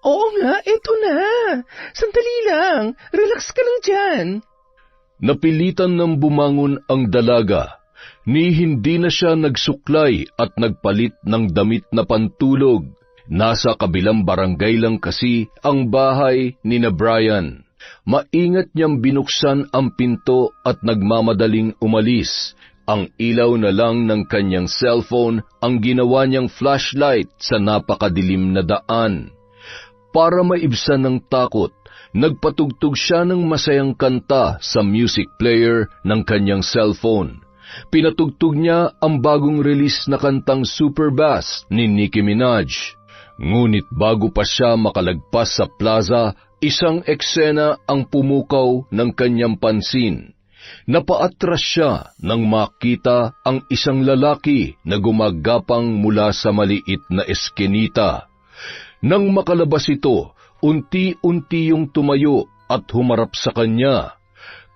S2: Oo nga, eto na. Sandali lang. Relax ka lang dyan.
S1: Napilitan ng bumangon ang dalaga. Ni hindi na siya nagsuklay at nagpalit ng damit na pantulog. Nasa kabilang barangay lang kasi ang bahay ni na Brian. Maingat niyang binuksan ang pinto at nagmamadaling umalis. Ang ilaw na lang ng kanyang cellphone ang ginawa niyang flashlight sa napakadilim na daan. Para maibsan ng takot, nagpatugtog siya ng masayang kanta sa music player ng kanyang cellphone. Pinatugtog niya ang bagong release na kantang Superbass ni Nicki Minaj. Ngunit bago pa siya makalagpas sa plaza, isang eksena ang pumukaw ng kanyang pansin. Napaatras siya nang makita ang isang lalaki na gumagapang mula sa maliit na eskinita. Nang makalabas ito, unti-unti yung tumayo at humarap sa kanya.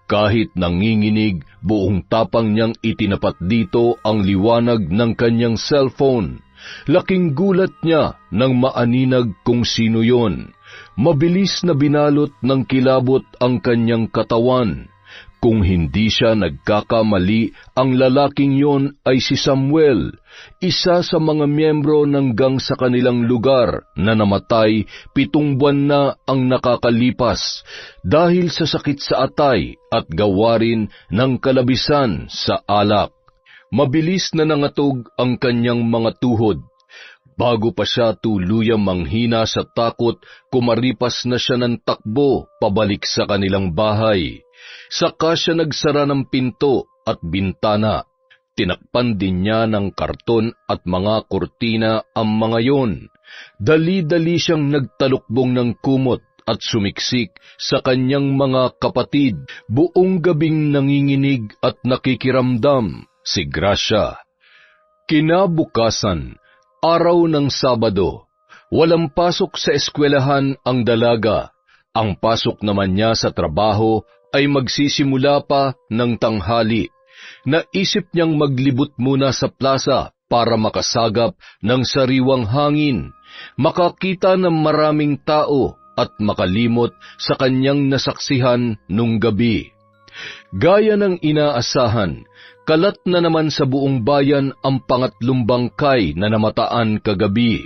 S1: Kahit nanginginig, buong tapang niyang itinapat dito ang liwanag ng kanyang cellphone. Laking gulat niya nang maaninag kung sino yon. Mabilis na binalot ng kilabot ang kanyang katawan. Kung hindi siya nagkakamali, ang lalaking yon ay si Samuel, isa sa mga miyembro ng gang sa kanilang lugar na namatay 7 buwan na ang nakakalipas dahil sa sakit sa atay at gawarin ng kalabisan sa alak. Mabilis na nangatog ang kanyang mga tuhod. Bago pa siya tuluyang manghina sa takot, kumaripas na siya ng takbo pabalik sa kanilang bahay. Saka siya nagsara ng pinto at bintana. Tinakpan din niya ng karton at mga kurtina ang mga yon. Dali-dali siyang nagtalukbong ng kumot at sumiksik sa kanyang mga kapatid. Buong gabing nanginginig at nakikiramdam si Gracia. Kinabukasan, araw ng Sabado, walang pasok sa eskwelahan ang dalaga. Ang pasok naman niya sa trabaho ay magsisimula pa ng tanghali. Naisip niyang maglibot muna sa plaza para makasagap ng sariwang hangin, makakita ng maraming tao at makalimot sa kanyang nasaksihan nung gabi. Gaya ng inaasahan, kalat na naman sa buong bayan ang pangatlong bangkay na namataan kagabi.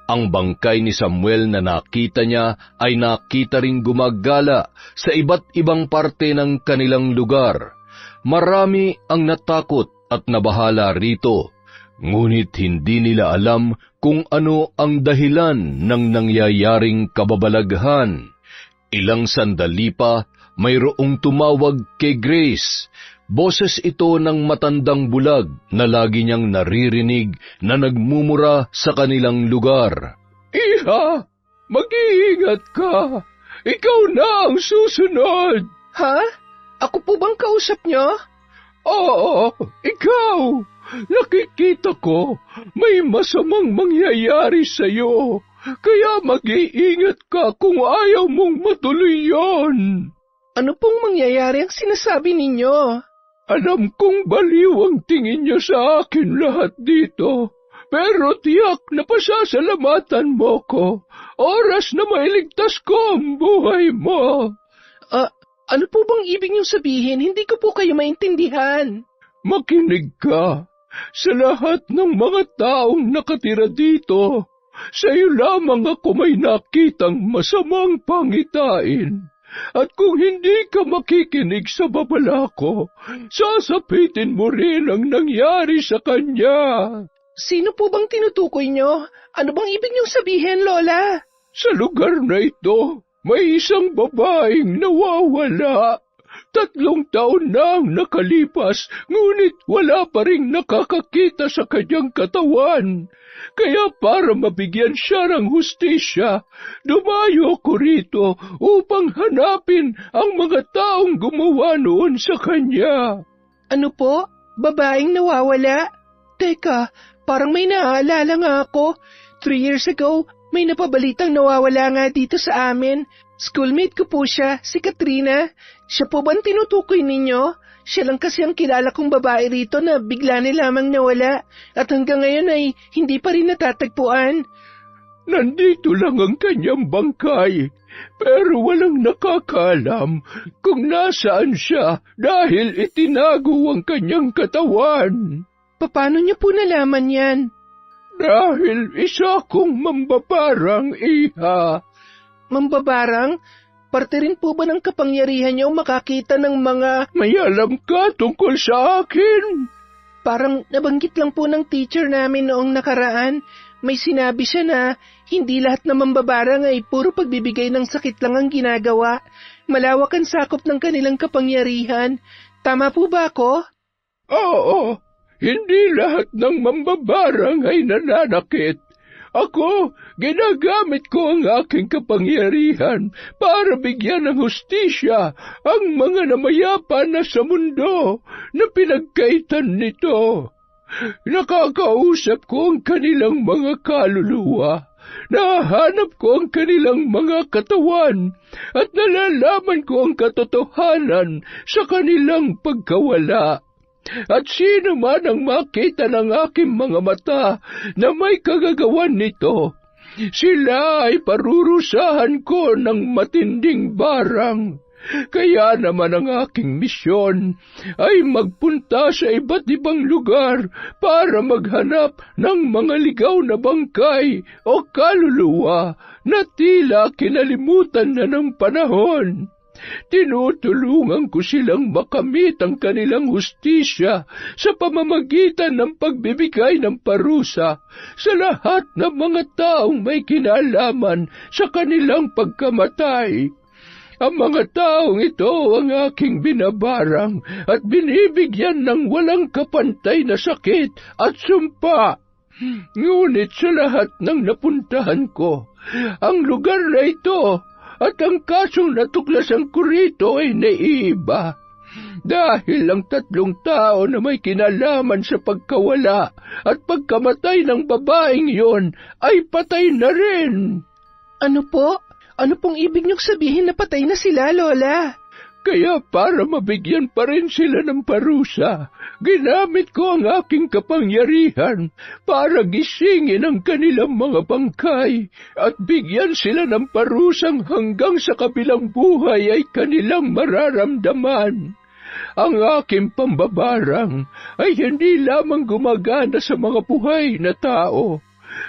S1: Ang bangkay ni Samuel na nakita niya ay nakita ring gumagala sa iba't ibang parte ng kanilang lugar. Marami ang natakot at nabahala rito. Ngunit hindi nila alam kung ano ang dahilan ng nangyayaring kababalaghan. Ilang sandali pa, mayroong tumawag kay Grace. Boses ito ng matandang bulag na lagi niyang naririnig na nagmumura sa kanilang lugar.
S2: Iha, mag-iingat ka. Ikaw na ang susunod. Ha? Ako po bang kausap niyo? Oo, ikaw. Nakikita ko, may masamang mangyayari sa'yo, kaya mag-iingat ka kung ayaw mong matuloy yon. Ano pong mangyayari ang sinasabi ninyo? Alam kong baliw ang tingin niyo sa akin lahat dito, pero tiyak na pasasalamatan mo ko, oras na mailigtas ko ang buhay mo. Ano po bang ibig niyong sabihin? Hindi ko po kayo maintindihan. Makinig ka. Sa lahat ng mga taong nakatira dito, sa iyo lamang ako may nakitang masamang pangitain. At kung hindi ka makikinig sa babala ko, sasapitin mo rin ang nangyari sa kanya. Sino po bang tinutukoy niyo? Ano bang ibig niyong sabihin, Lola? Sa lugar na ito, may isang babaeng nawawala. 3 taon na ang nakalipas, ngunit wala pa ring nakakakita sa kanyang katawan. Kaya para mabigyan siya ng hustisya, dumayo ko rito upang hanapin ang mga taong gumawa noon sa kanya. Ano po? Babaeng nawawala? Teka, parang may naaalala nga ako. 3 years ago, may napabalitang nawawala nga dito sa amin. Schoolmate ko po siya, si Katrina. Siya po ba ang tinutukoy ninyo? Siya lang kasi ang kilala kong babae rito na bigla na lamang nawala at hanggang ngayon ay hindi pa rin natatagpuan. Nandito lang ang kanyang bangkay, pero walang nakakaalam kung nasaan siya dahil itinago ang kanyang katawan. Paano niyo po nalaman yan? Dahil isa kong mambabarang, iha. Mambabarang? Parte rin po ba ng kapangyarihan niyo makakita ng mga may alam ka tungkol sa akin? Parang nabanggit lang po ng teacher namin noong nakaraan. May sinabi siya na hindi lahat ng mambabarang ay puro pagbibigay ng sakit lang ang ginagawa. Malawak ang sakop ng kanilang kapangyarihan. Tama po ba ako? Oo, hindi lahat ng mambabarang ay nananakit. Ako, ginagamit ko ang aking kapangyarihan para bigyan ng hustisya ang mga namayapa na sa mundo na pinagkaitan nito. Nakakausap ko ang kanilang mga kaluluwa, nahanap ko ang kanilang mga katawan, at nalalaman ko ang katotohanan sa kanilang pagkawala. At sino man ang makita ng aking mga mata na may kagagawan nito, sila ay parurusahan ko ng matinding barang. Kaya naman ang aking misyon ay magpunta sa iba't ibang lugar para maghanap ng mga ligaw na bangkay o kaluluwa na tila kinalimutan na ng panahon. Tinutulungan ko silang makamit ang kanilang hustisya sa pamamagitan ng pagbibigay ng parusa sa lahat ng mga taong may kinalaman sa kanilang pagkamatay. Ang mga taong ito ang aking binabarang at binibigyan ng walang kapantay na sakit at sumpa. Ngunit sa lahat ng napuntahan ko, ang lugar na ito at ang kasong natuklasan ko rito ay naiiba. Dahil ang 3 tao na may kinalaman sa pagkawala at pagkamatay ng babaeng yon ay patay na rin.
S3: Ano po? Ano pong ibig niyong sabihin na patay na sila, Lola?
S2: Kaya para mabigyan pa rin sila ng parusa, ginamit ko ang aking kapangyarihan para gisingin ang kanilang mga bangkay at bigyan sila ng parusang hanggang sa kabilang buhay ay kanilang mararamdaman. Ang aking pambabarang ay hindi lamang gumagana sa mga buhay na tao.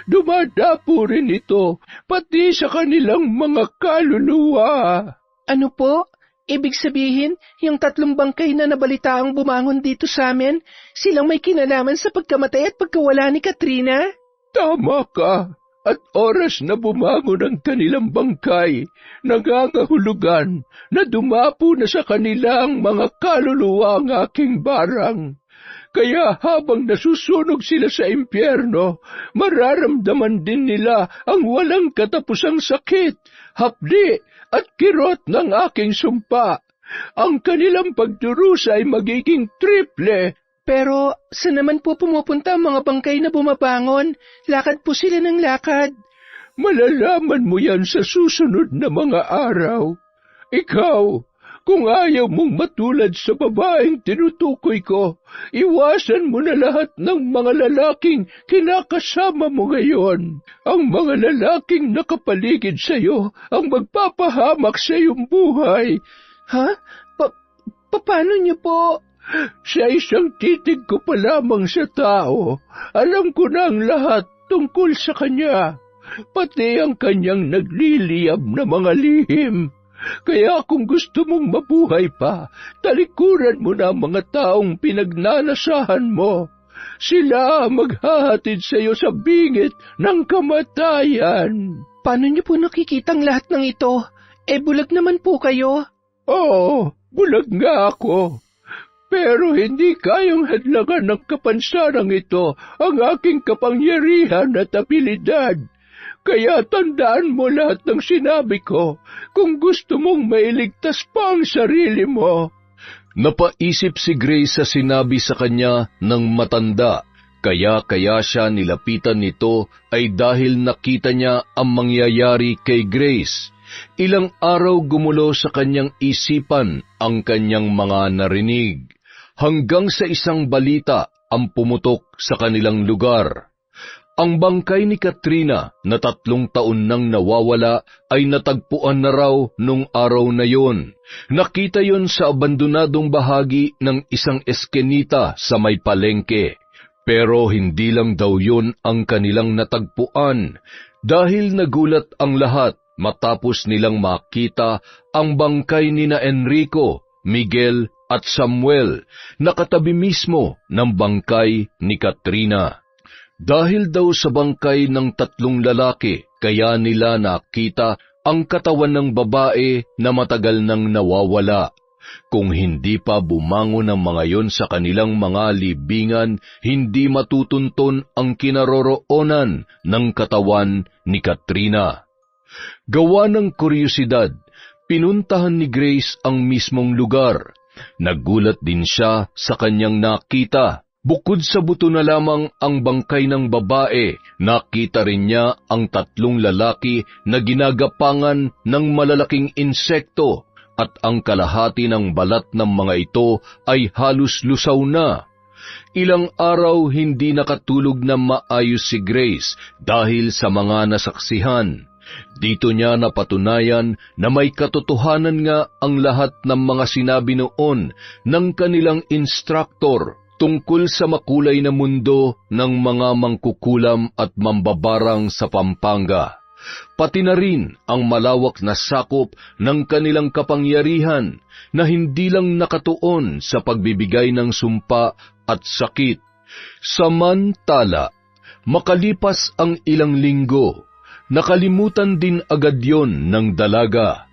S2: Dumadapo rin ito pati sa kanilang mga kaluluwa.
S3: Ano po? Ibig sabihin, yung 3 bangkay na nabalitaang bumangon dito sa amin, silang may kinalaman sa pagkamatay at pagkawala ni Katrina?
S2: Tama ka. At oras na bumangon ang kanilang bangkay, nangangahulugan na dumapo na sa kanilang mga kaluluwa ang aking barang. Kaya habang nasusunog sila sa impyerno, mararamdaman din nila ang walang katapusang sakit, hapdi at kirot ng aking sumpa. Ang kanilang pagdurusa ay magiging triple.
S3: Pero saan naman po pumupunta ang mga bangkay na bumabangon? Lakad po sila ng lakad.
S2: Malalaman mo yan sa susunod na mga araw. Ikaw, kung ayaw mong matulad sa babaeng tinutukoy ko, iwasan mo na lahat ng mga lalaking kinakasama mo ngayon. Ang mga lalaking nakapaligid sa iyo ang magpapahamak sa iyong buhay.
S3: Ha? Paano niyo po?
S2: Sa isang titig ko pa lamang sa tao, alam ko na ang lahat tungkol sa kanya, pati ang kanyang nagliliyab na mga lihim. Kaya kung gusto mong mabuhay pa, talikuran mo na ang mga taong pinagnanasahan mo. Sila maghahatid sa iyo sa bingit ng kamatayan.
S3: Paano niyo po nakikitang lahat ng ito? Bulag naman po kayo.
S2: Oo, bulag nga ako. Pero hindi kayang hadlangan ng kapansarang ito ang aking kapangyarihan at abilidad. Kaya tandaan mo lahat ng sinabi ko kung gusto mong mailigtas pa ang sarili mo.
S1: Napaisip si Grace sa sinabi sa kanya ng matanda, kaya siya nilapitan nito ay dahil nakita niya ang mangyayari kay Grace. Ilang araw gumulo sa kanyang isipan ang kanyang mga narinig, hanggang sa isang balita ang pumutok sa kanilang lugar. Ang bangkay ni Katrina na 3 taon nang nawawala ay natagpuan na raw nung araw na yon. Nakita yon sa abandonadong bahagi ng isang eskenita sa may palengke. Pero hindi lang daw yon ang kanilang natagpuan, dahil nagulat ang lahat matapos nilang makita ang bangkay nina Enrico, Miguel at Samuel, nakatabi mismo ng bangkay ni Katrina. Dahil daw sa bangkay ng 3 lalaki, kaya nila nakita ang katawan ng babae na matagal nang nawawala. Kung hindi pa bumangon ang mga yon sa kanilang mga libingan, hindi matutunton ang kinaroroonan ng katawan ni Katrina. Gawa ng kuryosidad, pinuntahan ni Grace ang mismong lugar. Nagulat din siya sa kanyang nakita. Bukod sa buto na lamang ang bangkay ng babae, nakita rin niya ang 3 lalaki na ginagapangan ng malalaking insekto at ang kalahati ng balat ng mga ito ay halos lusaw na. Ilang araw hindi nakatulog na maayos si Grace dahil sa mga nasaksihan. Dito niya napatunayan na may katotohanan nga ang lahat ng mga sinabi noon ng kanilang instructor tungkol sa makulay na mundo ng mga mangkukulam at mambabarang sa Pampanga. Pati na rin ang malawak na sakop ng kanilang kapangyarihan na hindi lang nakatuon sa pagbibigay ng sumpa at sakit. Samantala, makalipas ang ilang linggo, nakalimutan din agad yon ng dalaga.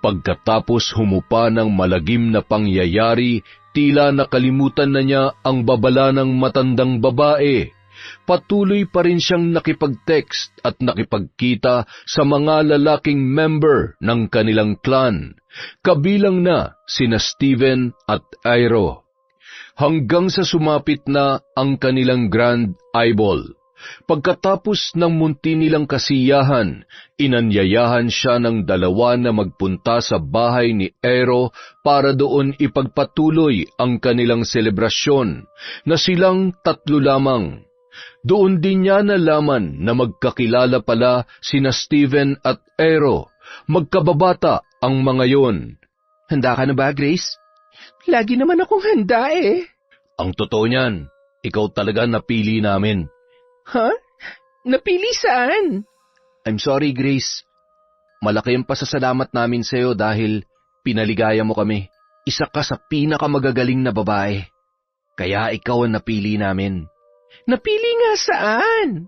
S1: Pagkatapos humupa ng malagim na pangyayari, tila nakalimutan na niya ang babala ng matandang babae. Patuloy pa rin siyang nakipag-text at nakipagkita sa mga lalaking member ng kanilang clan, kabilang na sina Steven at Airo. Hanggang sa sumapit na ang kanilang Grand Eyeball. Pagkatapos ng munti nilang kasiyahan, inanyayahan siya ng dalawa na magpunta sa bahay ni Airo para doon ipagpatuloy ang kanilang selebrasyon, na silang tatlo lamang. Doon din niya nalaman na magkakilala pala sina Steven at Airo. Magkababata ang mga yon.
S3: Handa ka na ba, Grace?
S2: Lagi naman akong handa eh.
S1: Ang totoo niyan, ikaw talaga napili namin.
S2: Ha? Napili saan?
S3: I'm sorry, Grace. Malaki ang pasasalamat namin sa'yo dahil pinaligaya mo kami. Isa ka sa pinakamagagaling na babae. Kaya ikaw ang napili namin.
S2: Napili nga saan?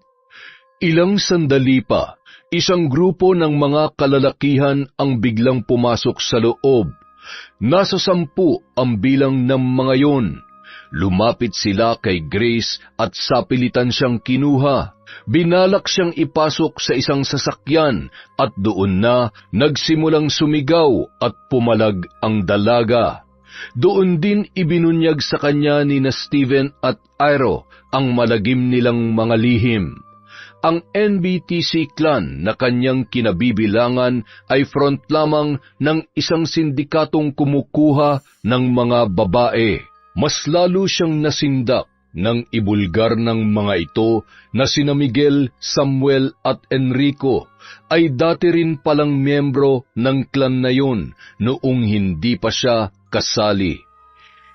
S1: Ilang sandali pa, isang grupo ng mga kalalakihan ang biglang pumasok sa loob. Nasa 10 ang bilang ng mga yon. Lumapit sila kay Grace at sapilitan siyang kinuha. Binalak siyang ipasok sa isang sasakyan at doon na nagsimulang sumigaw at pumalag ang dalaga. Doon din ibinunyag sa kanya ni na Steven at Airo ang malagim nilang mga lihim. Ang NBTC clan na kanyang kinabibilangan ay front lamang ng isang sindikatong kumukuha ng mga babae. Mas lalo siyang nasindak nang ibulgar ng mga ito na sina Miguel, Samuel at Enrico ay dati rin palang miyembro ng clan na yon noong hindi pa siya kasali.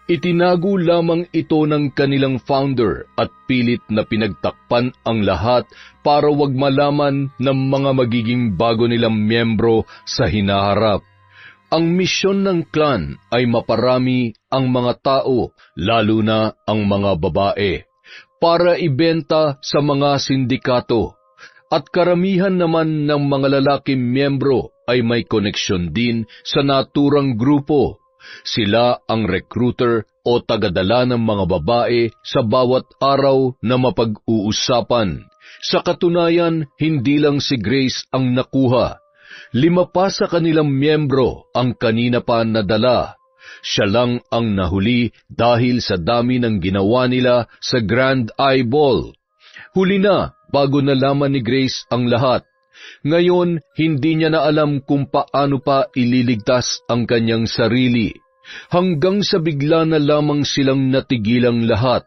S1: Itinago lamang ito ng kanilang founder at pilit na pinagtakpan ang lahat para wag malaman ng mga magiging bago nilang miyembro sa hinaharap. Ang misyon ng clan ay maparami ang mga tao, lalo na ang mga babae, para ibenta sa mga sindikato. At karamihan naman ng mga lalaking miyembro ay may koneksyon din sa naturang grupo. Sila ang recruiter o tagadala ng mga babae sa bawat araw na mapag-uusapan. Sa katunayan, hindi lang si Grace ang nakuha. 5 pa sa kanilang miyembro ang kanina pa nadala. Siya lang ang nahuli dahil sa dami ng ginawa nila sa Grand Eyeball. Huli na bago nalaman ni Grace ang lahat. Ngayon, hindi niya na alam kung paano pa ililigtas ang kanyang sarili. Hanggang sa bigla na lamang silang natigilang lahat.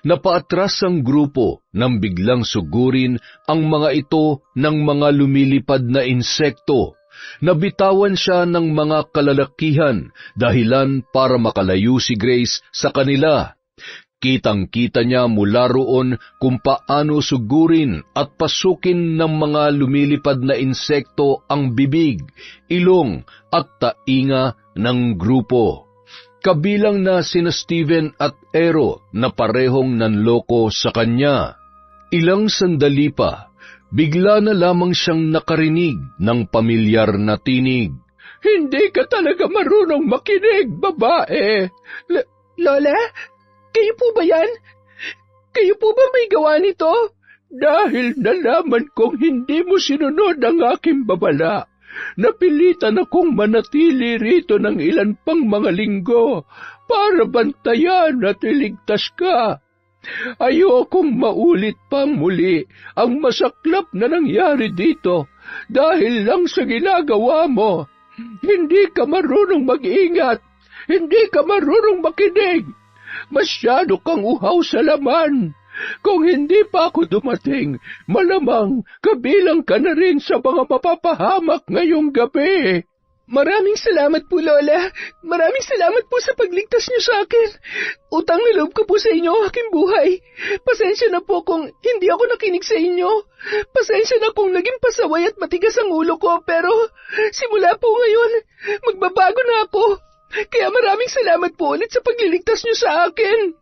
S1: Napaatras ang grupo nang biglang sugurin ang mga ito ng mga lumilipad na insekto. Nabitawan siya ng mga kalalakihan dahilan para makalayo si Grace sa kanila. Kitang-kita niya mula roon kung paano sugurin at pasukin ng mga lumilipad na insekto ang bibig, ilong at tainga ng grupo. Kabilang na sina Steven at Airo na parehong nanloko sa kanya. Ilang sandali pa, bigla na lamang siyang nakarinig ng pamilyar na tinig.
S2: Hindi ka talaga marunong makinig, babae. Lola, kayo po ba yan? Kayo po ba may gawa nito? Dahil nalaman kong hindi mo sinunod ang aking babala. Napilitan akong manatili rito ng ilan pang mga linggo para bantayan at iligtas ka. Ayokong maulit pa muli ang masaklap na nangyari dito dahil lang sa ginagawa mo. Hindi ka marunong mag-ingat, hindi ka marunong makinig. Masyado kang uhaw sa laman. Kung hindi pa ako dumating, malamang kabilang ka na rin sa mga mapapahamak ngayong gabi. Maraming salamat po, Lola. Maraming salamat po sa pagligtas niyo sa akin. Utang na loob ko po sa inyo, aking buhay. Pasensya na po kung hindi ako nakinig sa inyo. Pasensya na kung naging pasaway at matigas ang ulo ko, pero simula po ngayon, magbabago na ako. Kaya maraming salamat po ulit sa pagliligtas niyo sa akin.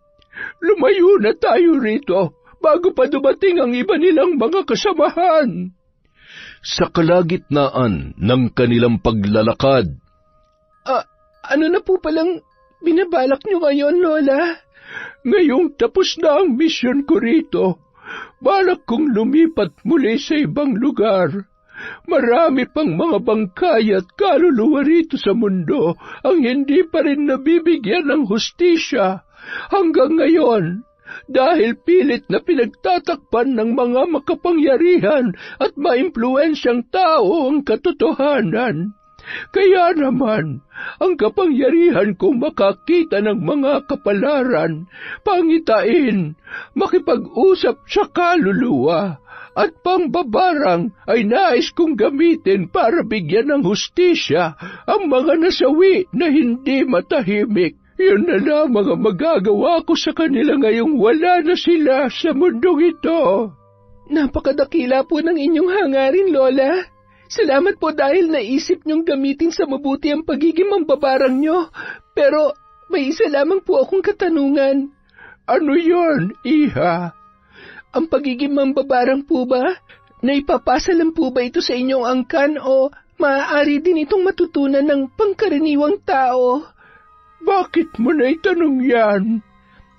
S2: Lumayo na tayo rito bago pa dumating ang iba nilang mga kasamahan.
S1: Sa kalagitnaan ng kanilang paglalakad.
S2: Ano na po palang binabalak niyo ngayon, Lola?
S4: Ngayong tapos na ang misyon ko rito, balak kong lumipat muli sa ibang lugar. Marami pang mga bangkay at kaluluwa rito sa mundo ang hindi pa rin nabibigyan ng hustisya hanggang ngayon dahil pilit na pinagtatakpan ng mga makapangyarihan at maimpluwensyang tao ang katotohanan. Kaya naman, ang kapangyarihan kong makakita ng mga kapalaran, pangitain, makipag-usap sa kaluluwa, at pangbabarang ay nais kong gamitin para bigyan ng hustisya ang mga nasawi na hindi matahimik. Yun na lamang ang magagawa ko sa kanila ngayong wala na sila sa mundong ito.
S2: Napakadakila po ng inyong hangarin, Lola. Salamat po dahil naisip niyong gamitin sa mabuti ang pagiging mambabarang niyo. Pero may isa lamang po akong katanungan.
S4: Ano yon, Iha?
S2: Ang pagiging mambabarang po ba? Naipapasa lang po ba ito sa inyong angkan o maaari din itong matutunan ng pangkaraniwang tao?
S4: Bakit mo na itanong yan?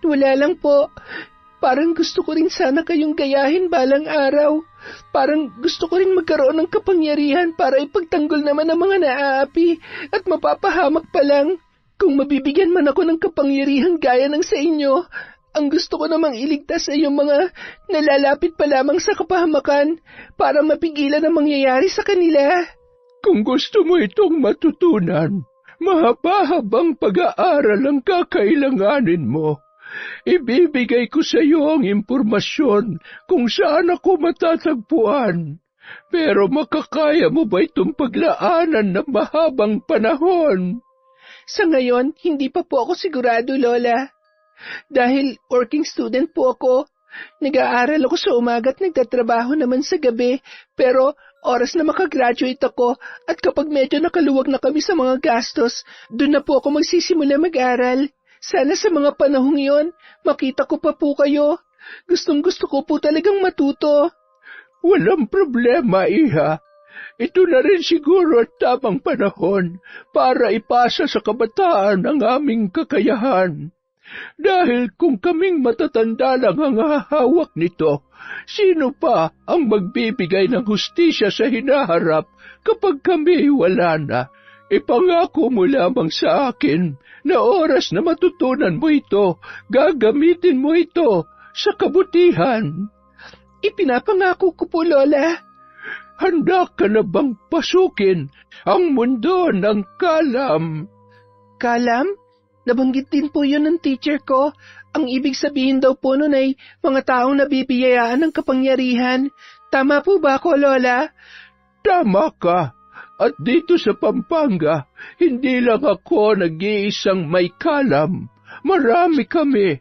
S2: Wala lang po. Parang gusto ko rin sana kayong gayahin balang araw. Parang gusto ko rin magkaroon ng kapangyarihan para ipagtanggol naman ang mga naaapi at mapapahamak pa lang. Kung mabibigyan man ako ng kapangyarihan gaya ng sa inyo, ang gusto ko namang iligtas ay yung mga nalalapit pa lamang sa kapahamakan para mapigilan ang mangyayari sa kanila.
S4: Kung gusto mo itong matutunan, mahaba-habang pag-aaral ang kakailanganin mo. Ibibigay ko sa iyo ang impormasyon kung saan ako matatagpuan. Pero makakaya mo ba itong paglaanan ng mahabang panahon?
S2: Sa ngayon, hindi pa po ako sigurado, Lola. Dahil working student po ako, nag-aaral ako sa umaga at nagtatrabaho naman sa gabi, pero oras na makagraduate ako at kapag medyo nakaluwag na kami sa mga gastos, doon na po ako magsisimula mag-aral. Sana sa mga panahong iyon, makita ko pa po kayo. Gustong-gusto ko po talagang matuto.
S4: Walang problema, Iha. Ito na rin siguro at tamang panahon para ipasa sa kabataan ang aming kakayahan. Dahil kung kaming matatanda lang ang hahawak nito, sino pa ang magbibigay ng hustisya sa hinaharap kapag kami wala na? Ipangako mo lamang sa akin na oras na matutunan mo ito, gagamitin mo ito sa kabutihan.
S2: Ipinapangako ko po, Lola.
S4: Handa ka na bang pasukin ang mundo ng kalam?
S2: Kalam? Nabanggit din po yun ng teacher ko. Ang ibig sabihin daw po nun ay mga taong nabibiyayaan ng kapangyarihan. Tama po ba ako, Lola?
S4: Tama ka. At dito sa Pampanga, hindi lang ako nag-iisang may kalam. Marami kami.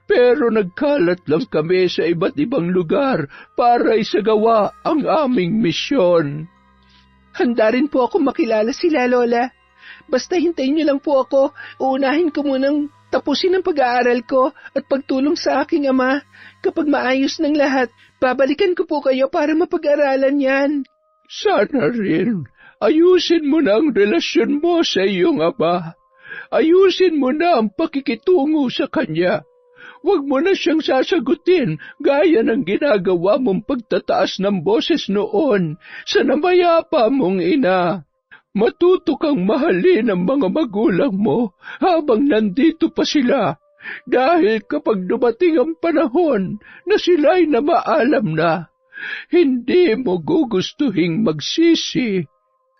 S4: Pero nagkalat lang kami sa iba't ibang lugar para isagawa ang aming misyon.
S2: Handa rin po ako makilala sila, Lola. Basta hintayin niyo lang po ako. Uunahin ko munang tapusin ang pag-aaral ko at pagtulong sa aking ama. Kapag maayos ng lahat, babalikan ko po kayo para mapag-aralan yan.
S4: Sana rin. Ayusin mo na ang relasyon mo sa iyong ama. Ayusin mo na ang pakikitungo sa kanya. Huwag mo na siyang sasagutin gaya ng ginagawa mong pagtataas ng boses noon sa namayapa mong ina. Matuto kang mahalin ang mga magulang mo habang nandito pa sila. Dahil kapag dumating ang panahon na sila'y namaalam na, hindi mo gugustuhing magsisi.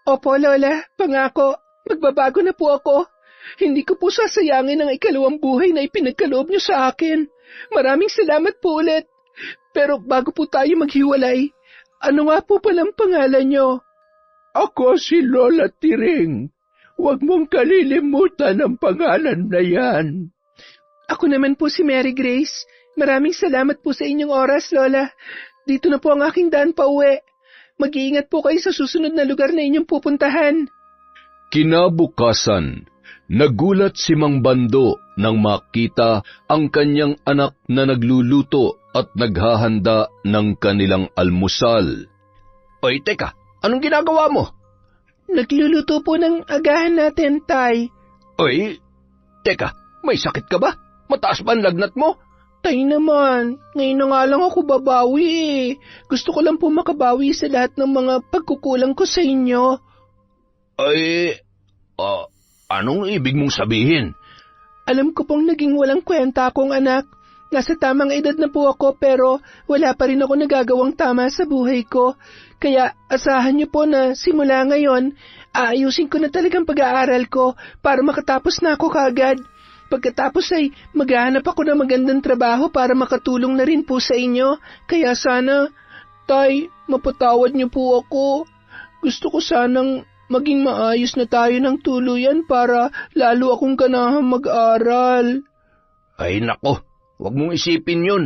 S2: Opo, Lola, pangako, magbabago na po ako. Hindi ko po sasayangin ang ikalawang buhay na ipinagkaloob niyo sa akin. Maraming salamat po ulit. Pero bago po tayo maghiwalay, ano nga po palang pangalan niyo?
S4: Ako si Lola Tiring. Huwag mong kalilimutan ang pangalan na yan.
S2: Ako naman po si Mary Grace. Maraming salamat po sa inyong oras, Lola. Dito na po ang aking daan pa uwi. Mag-iingat po kayo sa susunod na lugar na inyong pupuntahan.
S1: Kinabukasan, nagulat si Mang Bando nang makita ang kanyang anak na nagluluto at naghahanda ng kanilang almusal.
S3: Oy, teka, anong ginagawa mo?
S2: Nagluluto po ng agahan natin, Tay.
S3: Oy, teka, may sakit ka ba? Mataas ba ang lagnat mo?
S2: Tay naman, ngayon na nga lang ako babawi eh. Gusto ko lang po makabawi sa lahat ng mga pagkukulang ko sa inyo.
S1: Ay, anong ibig mong sabihin?
S2: Alam ko pong naging walang kwenta akong anak. Nasa tamang edad na po ako pero wala pa rin ako nagagawang tama sa buhay ko. Kaya asahan niyo po na simula ngayon, aayusin ko na talagang pag-aaral ko para makatapos na ako kaagad. Pagkatapos ay maghahanap ako ng magandang trabaho para makatulong na rin po sa inyo. Kaya sana, Tay, mapatawad niyo po ako. Gusto ko sanang maging maayos na tayo ng tuluyan para lalo akong ganahang mag-aral.
S1: Ay nako, huwag mong isipin yun.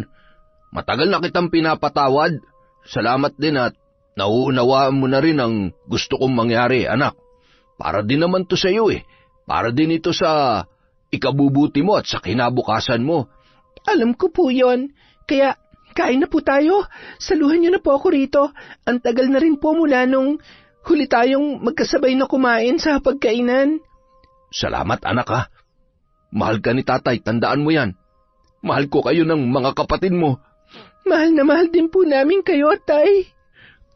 S1: Matagal na kitang pinapatawad. Salamat din at nauunawaan mo na rin ang gusto kong mangyari, anak. Para din naman to sa iyo eh. Para din ito sa ikabubuti mo at sa kinabukasan mo.
S2: Alam ko po yon. Kaya kain na po tayo. Saluhan niyo na po ako rito. Ang tagal na rin po mula nung huli tayong magkasabay na kumain sa pagkainan.
S1: Salamat anak ha. Mahal ka ni tatay, tandaan mo yan. Mahal ko kayo ng mga kapatid mo.
S2: Mahal na mahal din po namin kayo, Tay.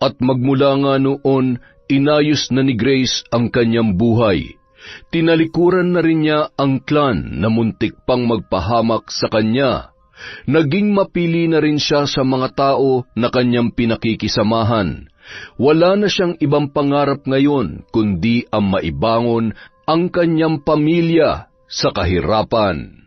S1: At magmula nga noon, inayos na ni Grace ang kanyang buhay. Tinalikuran na rin niya ang clan na muntik pang magpahamak sa kanya. Naging mapili na rin siya sa mga tao na kanyang pinakikisamahan. Wala na siyang ibang pangarap ngayon kundi ang maibangon ang kanyang pamilya sa kahirapan.